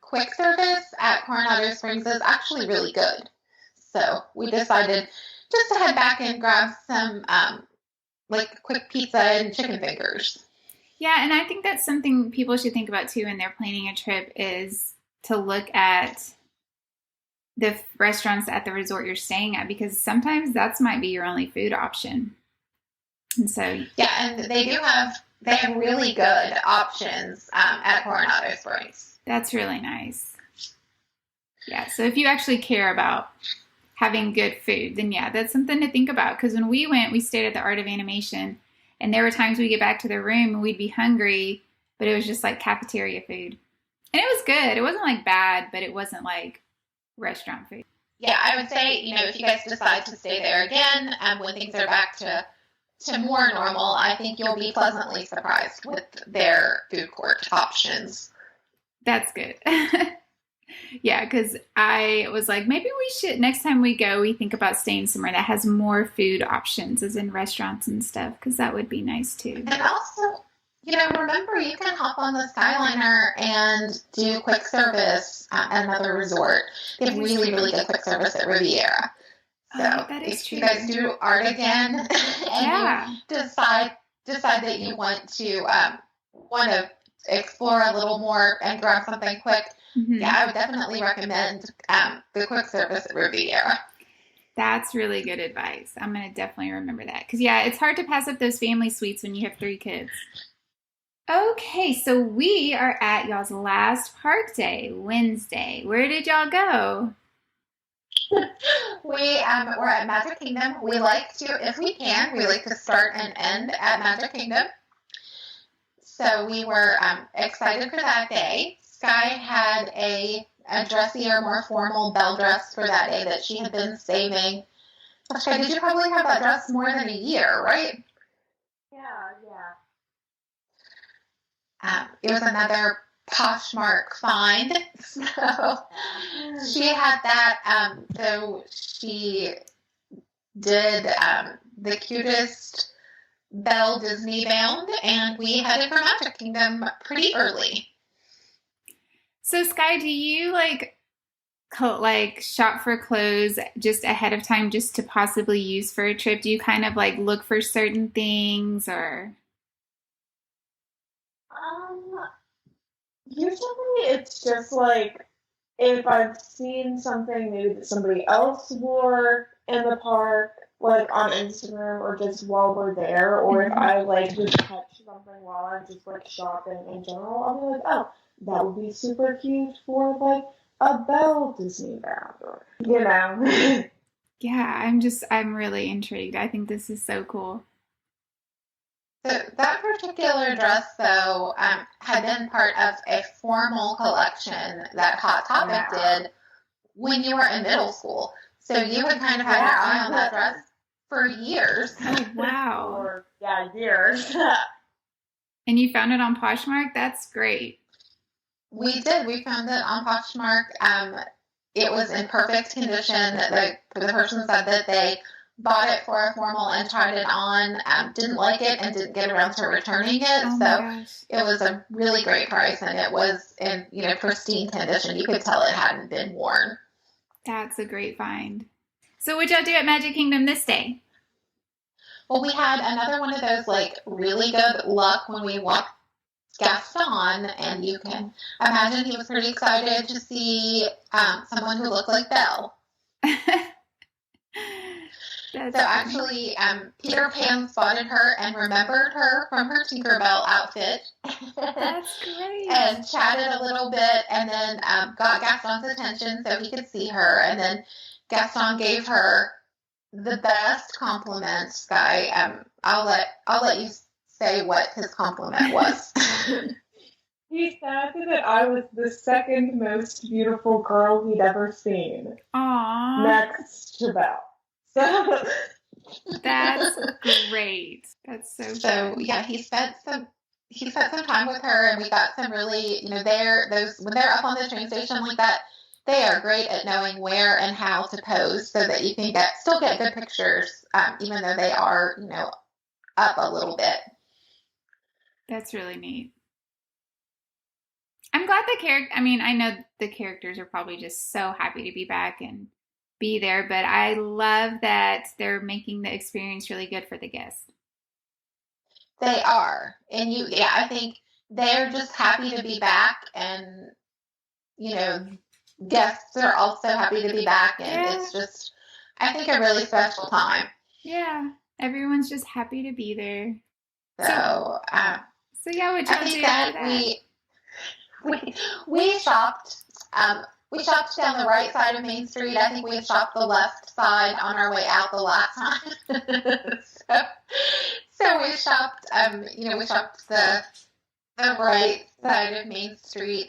B: quick service at Coronado Springs is actually really good. So we decided just to head back and grab some like quick pizza and chicken fingers.
A: Yeah, and I think that's something people should think about too when they're planning a trip is to look at the restaurants at the resort you're staying at, because sometimes that might be your only food option. And so
B: yeah, and they have really good options at Coronado Springs.
A: That's really nice. Yeah, so if you actually care about having good food, then yeah, that's something to think about. Because when we went, we stayed at the Art of Animation, and there were times we get back to the room and we'd be hungry, but it was just like cafeteria food. And it was good. It wasn't like bad, but it wasn't like restaurant food.
B: Yeah, I would say, if you guys decide to stay there again, when things are back to more normal, I think you'll be pleasantly surprised with their food court options.
A: That's good. Yeah, because I was like, maybe we should, next time we go, we think about staying somewhere that has more food options, as in restaurants and stuff, because that would be nice too.
B: And also, remember, you can hop on the Skyliner and do quick service at another resort. They have really, really good quick service at Riviera. So if you guys do art again and you decide that you want to explore a little more and grab something quick, yeah, I would definitely recommend the quick service at Riviera.
A: That's really good advice. I'm going to definitely remember that. Because, yeah, it's hard to pass up those family suites when you have 3 kids. Okay, so we are at y'all's last park day, Wednesday. Where did y'all go?
B: We're at Magic Kingdom. We like to, if we can, we like to start and end at Magic Kingdom. So we were excited for that day. Sky had a dressier, more formal belle dress for that day that she had been saving. Sky, did you probably have that dress more than a year, right?
C: Yeah.
B: It was another Poshmark find. So she had that, though she did the cutest Belle Disney bound, and we headed for Magic Kingdom pretty early.
A: So Sky, do you like shop for clothes just ahead of time just to possibly use for a trip? Do you kind of like look for certain things or?
C: Usually it's just like if I've seen something maybe that somebody else wore in the park, like on Instagram or just while we're there, or if I like just catch something while I'm just like shopping in general, I'll be like, oh, that would be super cute for like a Belle Disney bound, or
A: Yeah, I'm really intrigued. I think this is so cool.
B: So that particular dress, though, had been part of a formal collection that Hot Topic did when you were in middle school. So you would kind of have your eye on that dress for years.
A: Oh, wow.
C: Years.
A: And you found it on Poshmark? That's great.
B: We did. We found it on Poshmark. It was in perfect condition. The person said that they bought it for a formal and tried it on, didn't like it, and didn't get around to returning it.
A: Oh my
B: So
A: gosh.
B: it was a really great price, and it was in pristine condition. You could tell it hadn't been worn.
A: That's a great find. So what'd y'all do at Magic Kingdom this day?
B: Well, we had another one of those like really good luck when we walked Gaston, and you can imagine he was pretty excited to see someone who looked like Belle. So actually, Peter Pan spotted her and remembered her from her Tinkerbell outfit.
A: That's great.
B: And chatted a little bit, and then got Gaston's attention so he could see her. And then Gaston gave her the best compliment, Sky. I'll let you say what his compliment was.
C: He said that I was the second most beautiful girl he'd ever seen.
A: Aww.
C: Next to Belle. So
A: That's great. That's so
B: So yeah, he spent some time with her, and we got some really, when they're up on the train station like that, they are great at knowing where and how to pose so that you can still get good pictures, even though they are, up a little bit.
A: That's really neat. I'm glad I know the characters are probably just so happy to be back and be there, but I love that they're making the experience really good for the guests.
B: They are. And I think they're just happy to be back, and, guests are also happy to be back, and it's just, I think, a really special time.
A: Yeah. Everyone's just happy to be there.
B: So
A: yeah, what y'all do after that?
B: We shopped. We shopped down the right side of Main Street. I think we shopped the left side on our way out the last time. so we shopped. We shopped the right side of Main Street.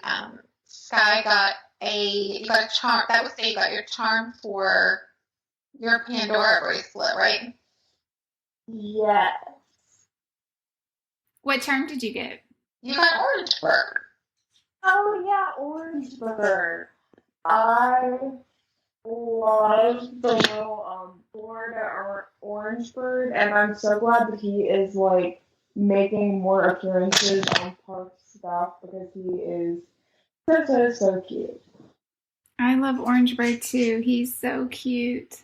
B: Sky got you got a charm. That was you got your charm for your Pandora bracelet, right?
C: yes.
A: What charm did you get?
B: You got Orangeburg.
C: Oh yeah, Orangeburg. I love the little Florida Orangeburg, and I'm so glad that he is like making more appearances on park stuff because he is so cute.
A: I love Orangeburg too. He's so cute.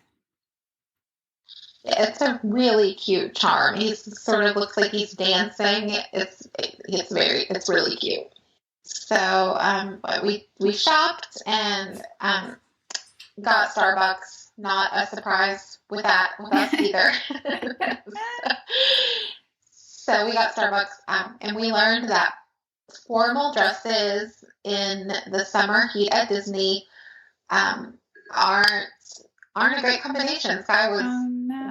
B: It's a really cute charm. He sort of looks like he's dancing. It's really cute. So, but we shopped and got Starbucks. Not a surprise with us either. So we got Starbucks, and we learned that formal dresses in the summer heat at Disney aren't a great combination. Sky was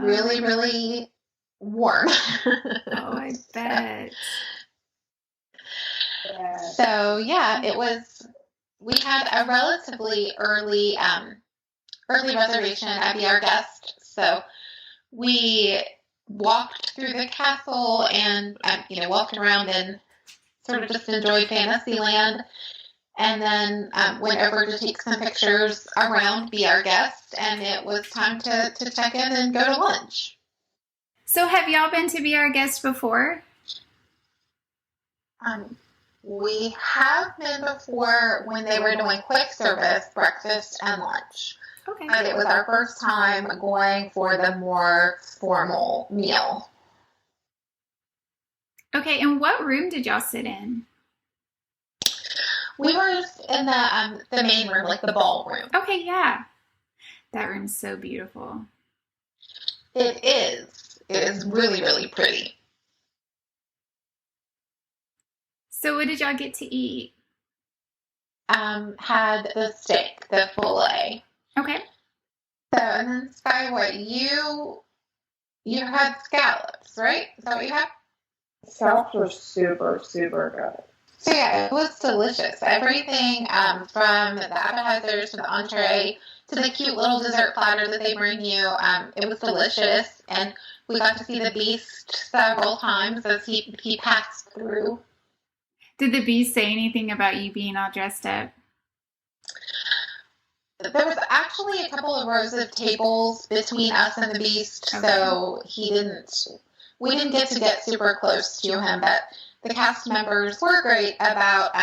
B: really, really warm.
A: I bet.
B: So yeah, we had a relatively early reservation at Be Our Guest. So we walked through the castle and, walked around and sort of just enjoyed Fantasyland. And then went over to take some pictures around Be Our Guest, and it was time to check in and go to lunch.
A: So have y'all been to Be Our Guest before?
B: We have been before when they were doing quick service, breakfast and lunch.
A: Okay.
B: But it was our first time going for the more formal meal.
A: Okay, and what room did y'all sit in?
B: We were just in the main room, like the ballroom.
A: Okay, yeah. That room's so beautiful.
B: It is. It is really, really pretty.
A: So what did y'all get to eat?
B: Had the steak, the filet.
A: Okay.
B: So, and then Sky, what you had scallops, right? Is that what you had?
C: Scallops were super, super good.
B: So yeah, it was delicious. Everything from the appetizers to the entree to the cute little dessert platter that they bring you, it was delicious. And we got to see the Beast several times as he passed through.
A: Did the Beast say anything about you being all dressed up?
B: There was actually a couple of rows of tables between us and the Beast,
A: Okay.
B: so we didn't get super close to him, but the cast members were great about,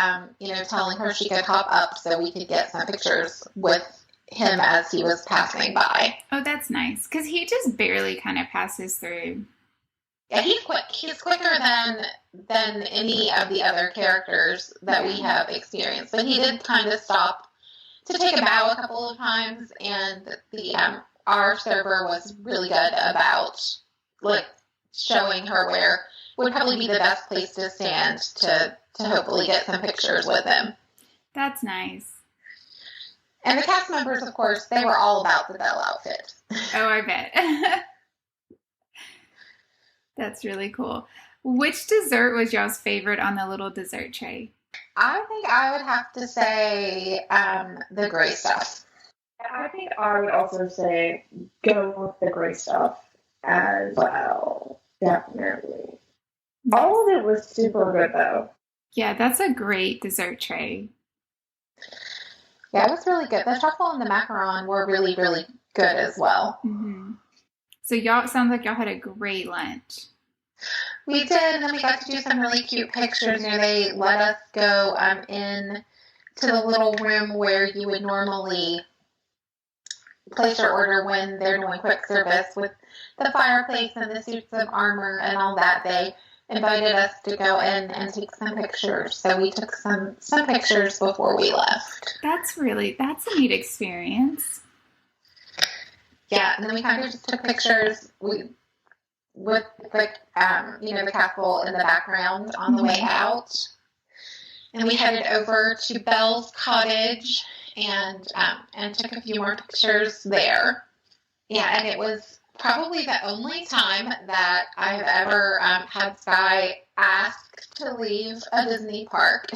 B: telling her she could hop up so we could get some pictures with him as he was passing by.
A: Oh, that's nice, because he just barely kind of passes through.
B: Yeah, he's quick. He's quicker than any of the other characters that we have experienced. But he did kind of stop to take a bow a couple of times, and the our server was really good about showing her where would probably be the best place to stand to hopefully get some pictures with him.
A: That's nice.
B: And the cast members, of course, they were all about the Belle outfit.
A: Oh, I bet. That's really cool. Which dessert was y'all's favorite on the little dessert tray?
B: I think I would have to say the gray stuff.
C: I think I would also say go with the gray stuff as well. Definitely. All of it was super good, though.
A: Yeah, that's a great dessert tray.
B: Yeah, it was really good. The truffle and the macaron were really, really good as well.
A: Mm-hmm. So y'all, it sounds like y'all had a great lunch.
B: We did, and then we got to do some really cute pictures. They let us go in to the little room where you would normally place your order when they're doing quick service with the fireplace and the suits of armor and all that. They invited us to go in and take some pictures. So we took some pictures before we left.
A: That's a neat experience.
B: Yeah, and then we kind of just took pictures with the castle in the background on the way out. And we headed over to Belle's cottage and took a few more pictures there. Yeah, and it was probably the only time that I've ever had Sky ask to leave a Disney park.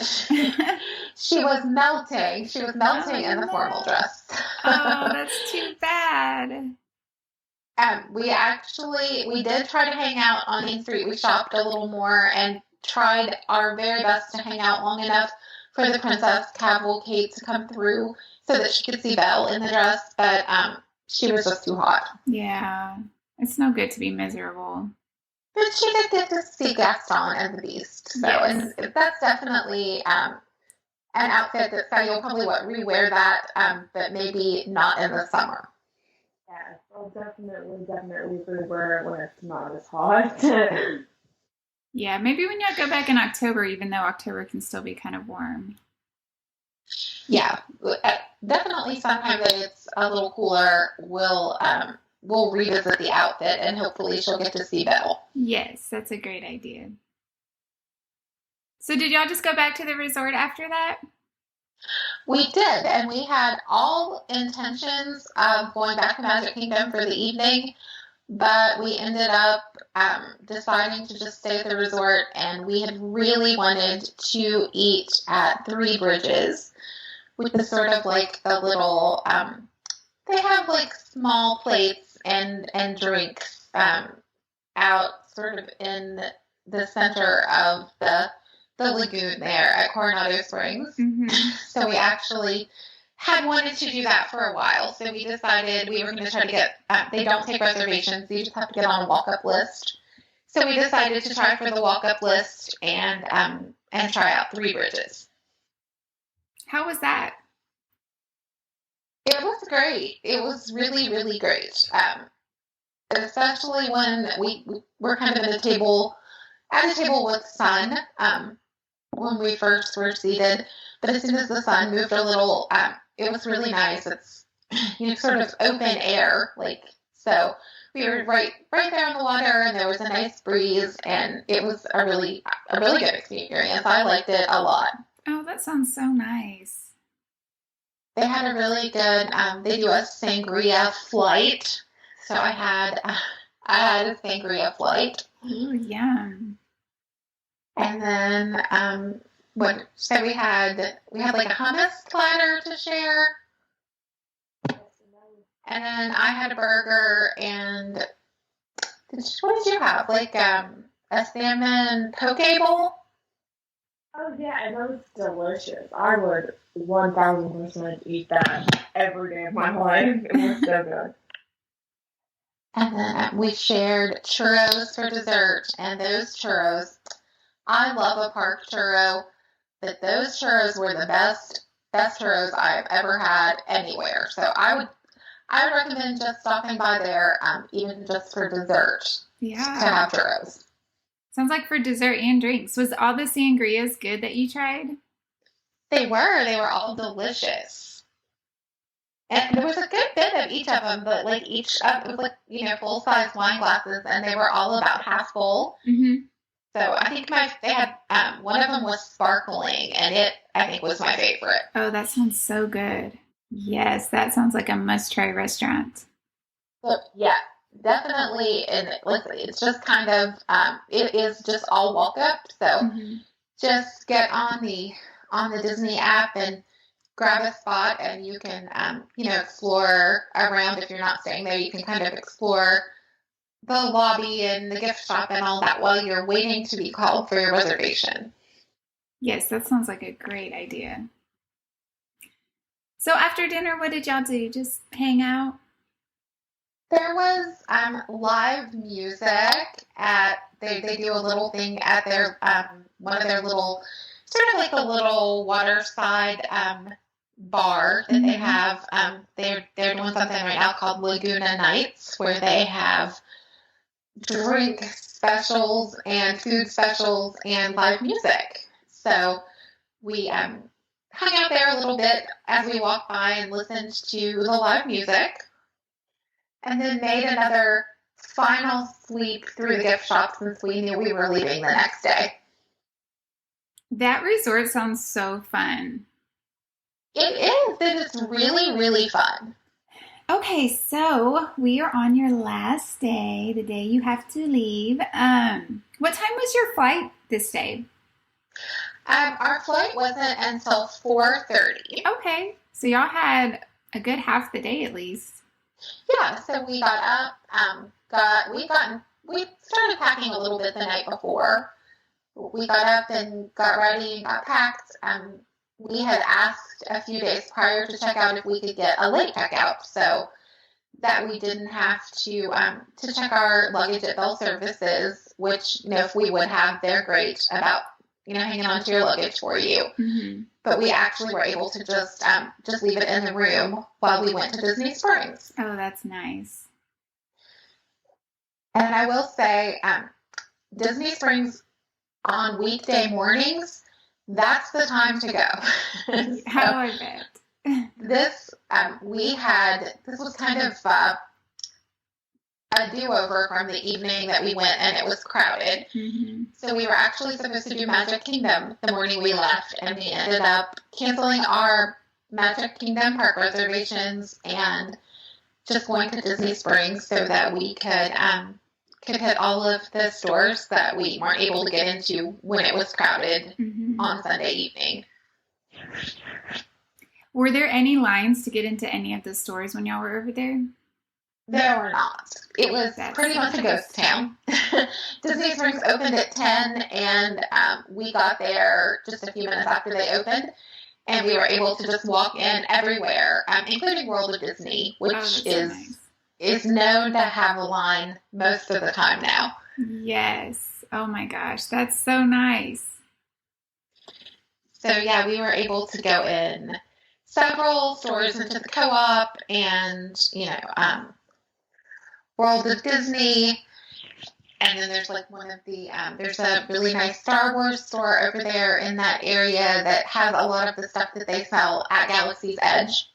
B: She was melting. She was melting in the formal dress.
A: Oh, that's too bad.
B: We did try to hang out on Main Street. We shopped a little more and tried our very best to hang out long enough for the Princess Cavalcade to come through so that she could see Belle in the dress, but she was just too hot.
A: Yeah, it's no good to be miserable.
B: But she did get to see Gaston and the Beast, so
A: yes.
B: And that's definitely an outfit that Sky, you'll probably rewear that, but maybe not in the summer.
C: Yeah, I'll definitely rewear it when it's not as hot.
A: Yeah, maybe when y'all go back in October, even though October can still be kind of warm.
B: Yeah, definitely sometime that it's a little cooler, we'll revisit the outfit and hopefully she'll get to see Belle.
A: Yes, that's a great idea. So did y'all just go back to the resort after that?
B: We did, and we had all intentions of going back to Magic Kingdom for the evening, but we ended up deciding to just stay at the resort, and we had really wanted to eat at Three Bridges, which is sort of like the little, they have like small plates and drinks out sort of in the center of the lagoon there at Coronado Springs.
A: Mm-hmm.
B: So we actually had wanted to do that for a while. So we decided we were going to try to get, they don't take reservations. You just have to get on a walk-up list. So we decided to try for the walk-up list and try out Three Bridges.
A: How was that?
B: It was great. It was really, really great. Especially when we were kind of at a table with sun when we first were seated. But as soon as the sun moved a little, it was really nice. It's sort of open air, so we were right there on the water, and there was a nice breeze, and it was a really good experience. I liked it a lot.
A: Oh, that sounds so nice.
B: They had a really good. They do a sangria flight, so I had a sangria flight.
A: Ooh, yum.
B: And then we had like a hummus platter to share. And then I had a burger, and what did you have? Like a salmon poke bowl?
C: Oh yeah, and that was delicious. I would 1000% eat that every day of my life. It was so good.
B: And then we shared churros for dessert, and those churros, I love a park churro, but those churros were the best churros I've ever had anywhere. So I would recommend just stopping by there, even just for dessert, to have churros.
A: Sounds like for dessert and drinks. Was all the sangrias good that you tried?
B: They were all delicious. And there was a good bit of each of them, but like each it was like, full-size wine glasses, and they were all about half full.
A: Mm-hmm.
B: So I think they had, one of them was sparkling, and it, I think, was my favorite.
A: Oh, that sounds so good. Yes, that sounds like a must-try restaurant.
B: But yeah, definitely, and it's just kind of, it is just all walk up, so just get on the Disney app and grab a spot, and you can, explore around. If you're not staying there, you can kind of explore the lobby and the gift shop and all that while you're waiting to be called for your reservation.
A: Yes, that sounds like a great idea. So after dinner, what did y'all do? Just hang out?
B: There was live music at they do a little thing at their one of their little, sort of like a little waterside bar that they have. They're doing something right now called Laguna Nights, where they have drink specials and food specials and live music. So we hung out there a little bit as we walked by and listened to the live music, and then made another final sweep through the gift shop since we knew we were leaving the next day.
A: That resort sounds so fun.
B: It is. It is really, really fun.
A: Okay, so we are on your last day, the day you have to leave. What time was your flight this day?
B: Our flight wasn't until 4:30.
A: Okay, so y'all had a good half the day at least.
B: Yeah, so we got up, we started packing a little bit the night before. We got up and got ready and got packed. We had asked a few days prior to check out if we could get a late checkout, so that we didn't have to check our luggage at Bell Services, which, if we would have, they're great about, hanging on to your luggage for you.
A: Mm-hmm.
B: But we actually were able to just leave it in the room while we went to Disney Springs.
A: Oh, that's nice.
B: And I will say, Disney Springs on weekday mornings, that's the time to go.
A: How I bet.
B: This was kind of a do-over from the evening that we went, and it was crowded.
A: Mm-hmm.
B: So we were actually supposed to do Magic Kingdom the morning we left, and we ended up canceling our Magic Kingdom park reservations and just going to Disney Springs so that we could hit all of the stores that we weren't able to get into when it was crowded on Sunday evening.
A: Were there any lines to get into any of the stores when y'all were over there?
B: There were not. It was pretty much a ghost town. Disney Springs opened at 10, and we got there just a few minutes after they opened, and we were able to just walk in everywhere, including World of Disney, which is known to have a line most of the time now.
A: Yes. Oh my gosh, that's so nice.
B: So yeah, we were able to go in several stores into the co-op and, World of Disney. And then there's like one of the, there's a really nice Star Wars store over there in that area that has a lot of the stuff that they sell at Galaxy's Edge.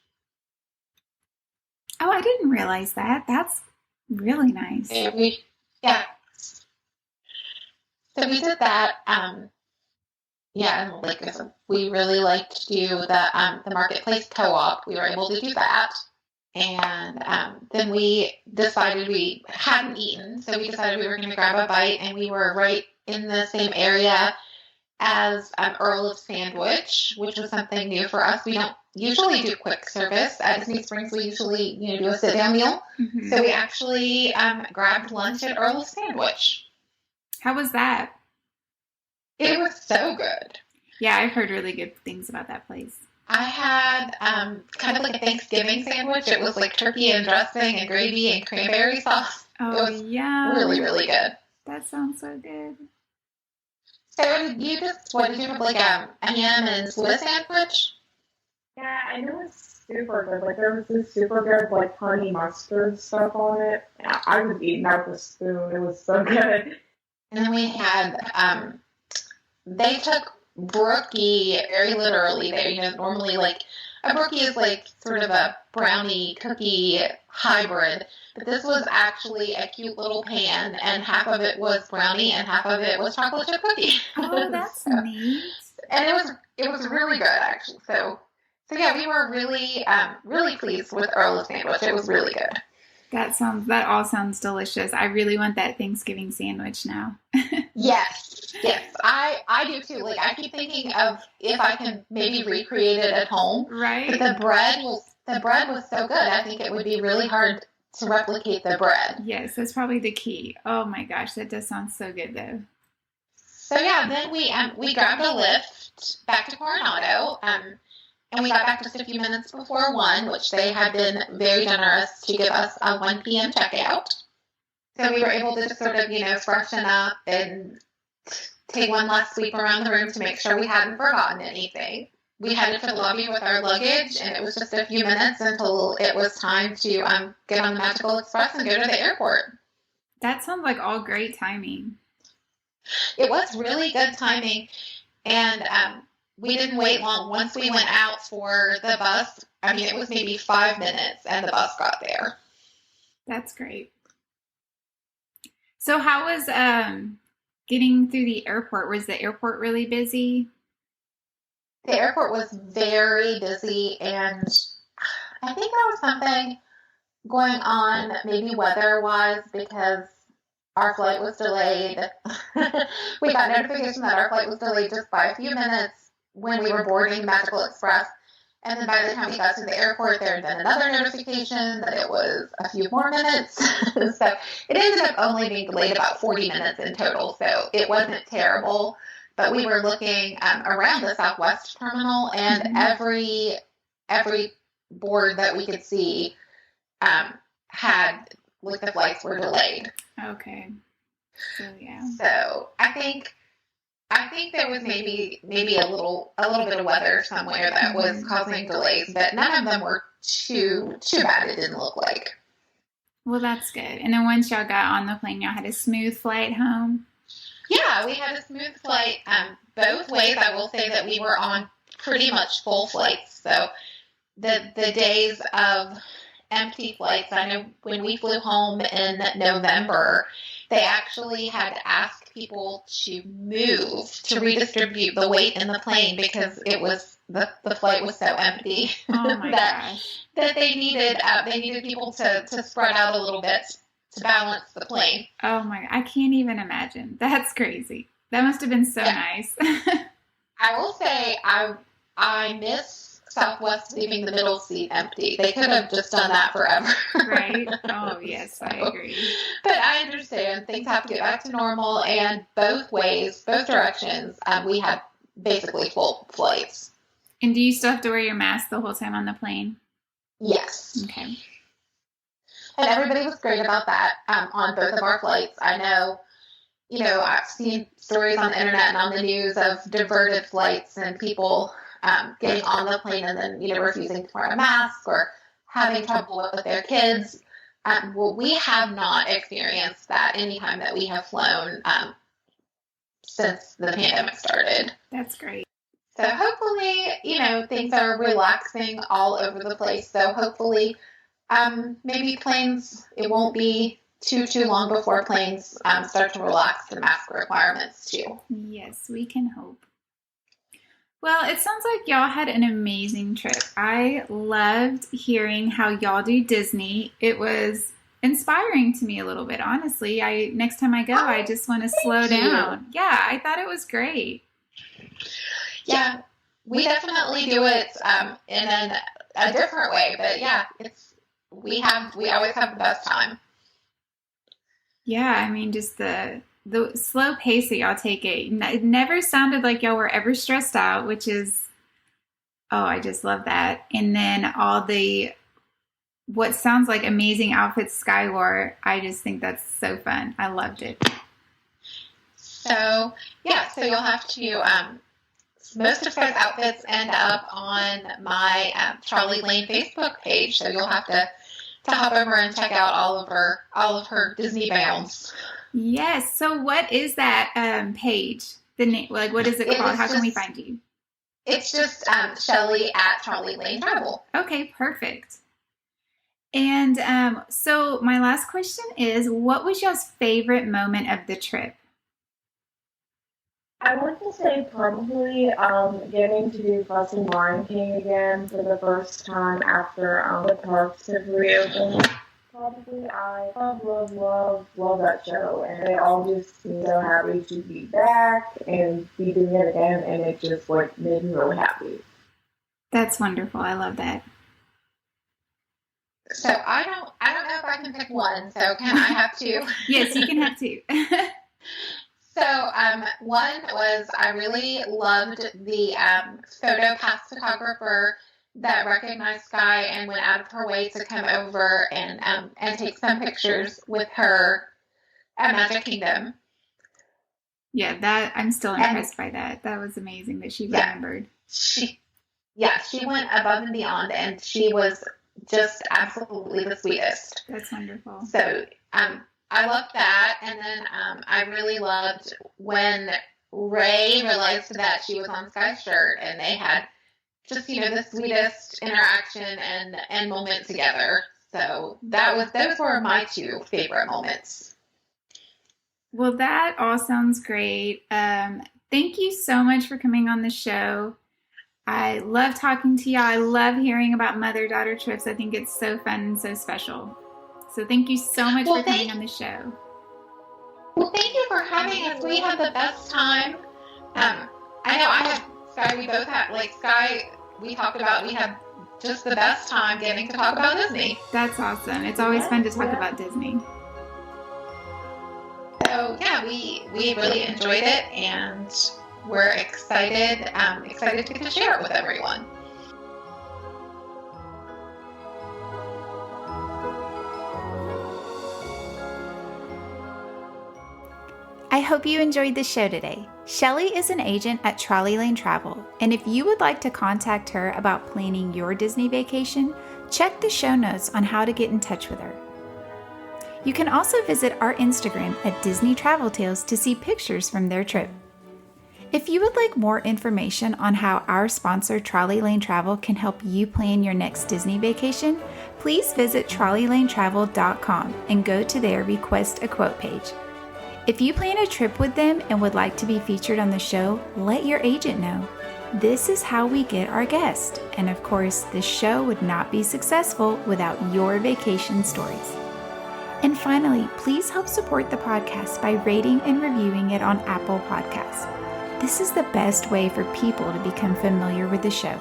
A: Oh, I didn't realize that. That's really nice.
B: Yeah. So we did that. And like I said, we really liked to do the Marketplace Co-op. We were able to do that. And then we decided we hadn't eaten, so we decided we were going to grab a bite, and we were right in the same area as Earl of Sandwich, which was something new for us. We don't usually do quick service at Disney Springs. We usually, do a sit-down meal. Mm-hmm. So we actually grabbed lunch at Earl of Sandwich.
A: How was that?
B: It was so good.
A: Yeah, I've heard really good things about that place.
B: I had kind of like a Thanksgiving sandwich. It was like turkey and dressing and gravy and cranberry sauce.
A: Oh,
B: It was
A: yeah.
B: really, really good.
A: That sounds so good.
B: So what did you have, like a ham and Swiss sandwich?
C: Yeah, and it was super good. Like there was this super good like honey mustard stuff on it. I was eating that with a spoon. It was so good.
B: And then we had, they took brookie very literally there. Normally like a brookie is like sort of a brownie cookie hybrid, but this was actually a cute little pan, and half of it was brownie and half of it was chocolate chip cookie.
A: Oh, that's neat.
B: And it was really good actually. So yeah, we were really really pleased with Earl's sandwich. It was really good.
A: That all sounds delicious. I really want that Thanksgiving sandwich now.
B: Yes. I do too. Like I keep thinking of if I can maybe recreate it at home.
A: Right?
B: But the bread was so good. I think it would be really hard to replicate the bread.
A: Yes, that's probably the key. Oh my gosh, that does sound so good though.
B: So yeah, then we grabbed a lift back to Coronado. And we got back just a few minutes before 1, which they had been very generous to give us a 1 p.m. checkout. So we were able to just sort of, freshen up and take one last sweep around the room to make sure we hadn't forgotten anything. We headed to the lobby with our luggage, and it was just a few minutes until it was time to get on the Magical Express and go to the airport.
A: That sounds like all great timing.
B: It was really good timing, and we didn't wait long. Once we went out for the bus, it was maybe 5 minutes and the bus got there.
A: That's great. So how was getting through the airport? Was the airport really busy?
B: The airport was very busy, and I think there was something going on, maybe weather-wise, because our flight was delayed. We got notification that our flight was delayed just by a few minutes when we were boarding Magical Express, and then by the time we got to the airport, there had been another notification that it was a few more minutes. So it ended up only being delayed about 40 minutes in total, so it wasn't terrible. But we were looking around the Southwest terminal, and every board that we could see had, like, the flights were delayed.
A: Okay. So yeah.
B: So I think there was maybe a little bit of weather somewhere that was causing delays, but none of them were too bad. It didn't look like.
A: Well, that's good. And then once y'all got on the plane, y'all had a smooth flight home?
B: Yeah, we had a smooth flight both ways. I will say that we were on pretty much full flights. So the days of empty flights, I know when we flew home in November, they actually had to ask people to move to redistribute the weight in the plane because it was the flight was so empty.
A: Oh my gosh.
B: That they needed people to spread out a little bit to balance the plane.
A: Oh my, I can't even imagine. That's crazy. That must have been so nice.
B: I will say I miss Southwest leaving the middle seat empty. They could have just done that forever.
A: Right? Oh, yes, I agree.
B: But I understand things have to get back to normal, and both directions, we had basically full flights.
A: And do you still have to wear your mask the whole time on the plane?
B: Yes.
A: Okay.
B: And everybody was great about that on both of our flights. I know, I've seen stories on the internet and on the news of diverted flights and people getting on the plane and then, refusing to wear a mask or having trouble with their kids. Well, we have not experienced that any time that we have flown since the pandemic started.
A: That's great.
B: So hopefully, things are relaxing all over the place. So hopefully, maybe planes, it won't be too long before planes start to relax the mask requirements too.
A: Yes, we can hope. Well, it sounds like y'all had an amazing trip. I loved hearing how y'all do Disney. It was inspiring to me a little bit, honestly. Next time I go, I just want to slow down. Yeah, I thought it was great.
B: Yeah, we definitely do it in a different way, but yeah, we always have the best time.
A: Yeah, just the the slow pace that y'all take it never sounded like y'all were ever stressed out, which is, oh, I just love that. And then all the, what sounds like amazing outfits Sky wore, I just think that's so fun. I loved it.
B: So, yeah, so you'll have to, most of Sky's outfits end up on my Trolley Lane Facebook page, so you'll have to hop over and check out all of her Disney bounds.
A: Yes. So what is that page? The name, like, what is it called? How can we find you?
B: It's just Shelly at Trolley Lane Travel.
A: Okay, perfect. And so my last question is, what was y'all's favorite moment of the trip?
C: I want to say probably getting to do Fussy Lion King again for the first time after the parks have reopened. Probably I love that show, and they all just seem so happy to be back and be doing it again, and it just like made me really happy.
A: That's wonderful. I love that.
B: So I don't know if I can pick one. So can I have two?
A: Yes, you can have two.
B: So one was I really loved the photo pass photographer that recognized Sky and went out of her way to come over and take some pictures with her at Magic Kingdom.
A: Yeah, that I'm still impressed by that. That was amazing that she remembered.
B: She went above and beyond, and she was just absolutely the sweetest.
A: That's wonderful.
B: So I loved that, and then I really loved when Ray realized that she was on Sky's shirt, and they had just, the sweetest interaction and moment together. So those were my two favorite moments.
A: Well, that all sounds great. Thank you so much for coming on the show. I love talking to you. I love hearing about mother-daughter trips. I think it's so fun and so special. So thank you so much for coming on the show.
B: Well, thank you for having us. We had the best time. I know I had Sky. We both had, Sky, we talked about, we had just the best time getting to talk about Disney.
A: That's awesome. It's always fun to talk about Disney.
B: So, yeah, we really enjoyed it, and we're excited to get to share it with everyone.
A: I hope you enjoyed the show today. Shelly is an agent at Trolley Lane Travel, and if you would like to contact her about planning your Disney vacation, check the show notes on how to get in touch with her. You can also visit our Instagram at Disney Travel Tales to see pictures from their trip. If you would like more information on how our sponsor Trolley Lane Travel can help you plan your next Disney vacation, please visit trolleylanetravel.com and go to their Request a Quote page. If you plan a trip with them and would like to be featured on the show, let your agent know. This is how we get our guests. And of course, the show would not be successful without your vacation stories. And finally, please help support the podcast by rating and reviewing it on Apple Podcasts. This is the best way for people to become familiar with the show.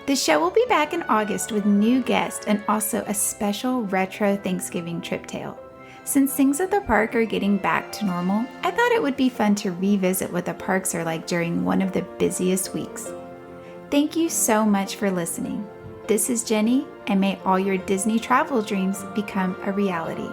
A: The show will be back in August with new guests and also a special retro Thanksgiving trip tale. Since things at the park are getting back to normal, I thought it would be fun to revisit what the parks are like during one of the busiest weeks. Thank you so much for listening. This is Jenny, and may all your Disney travel dreams become a reality.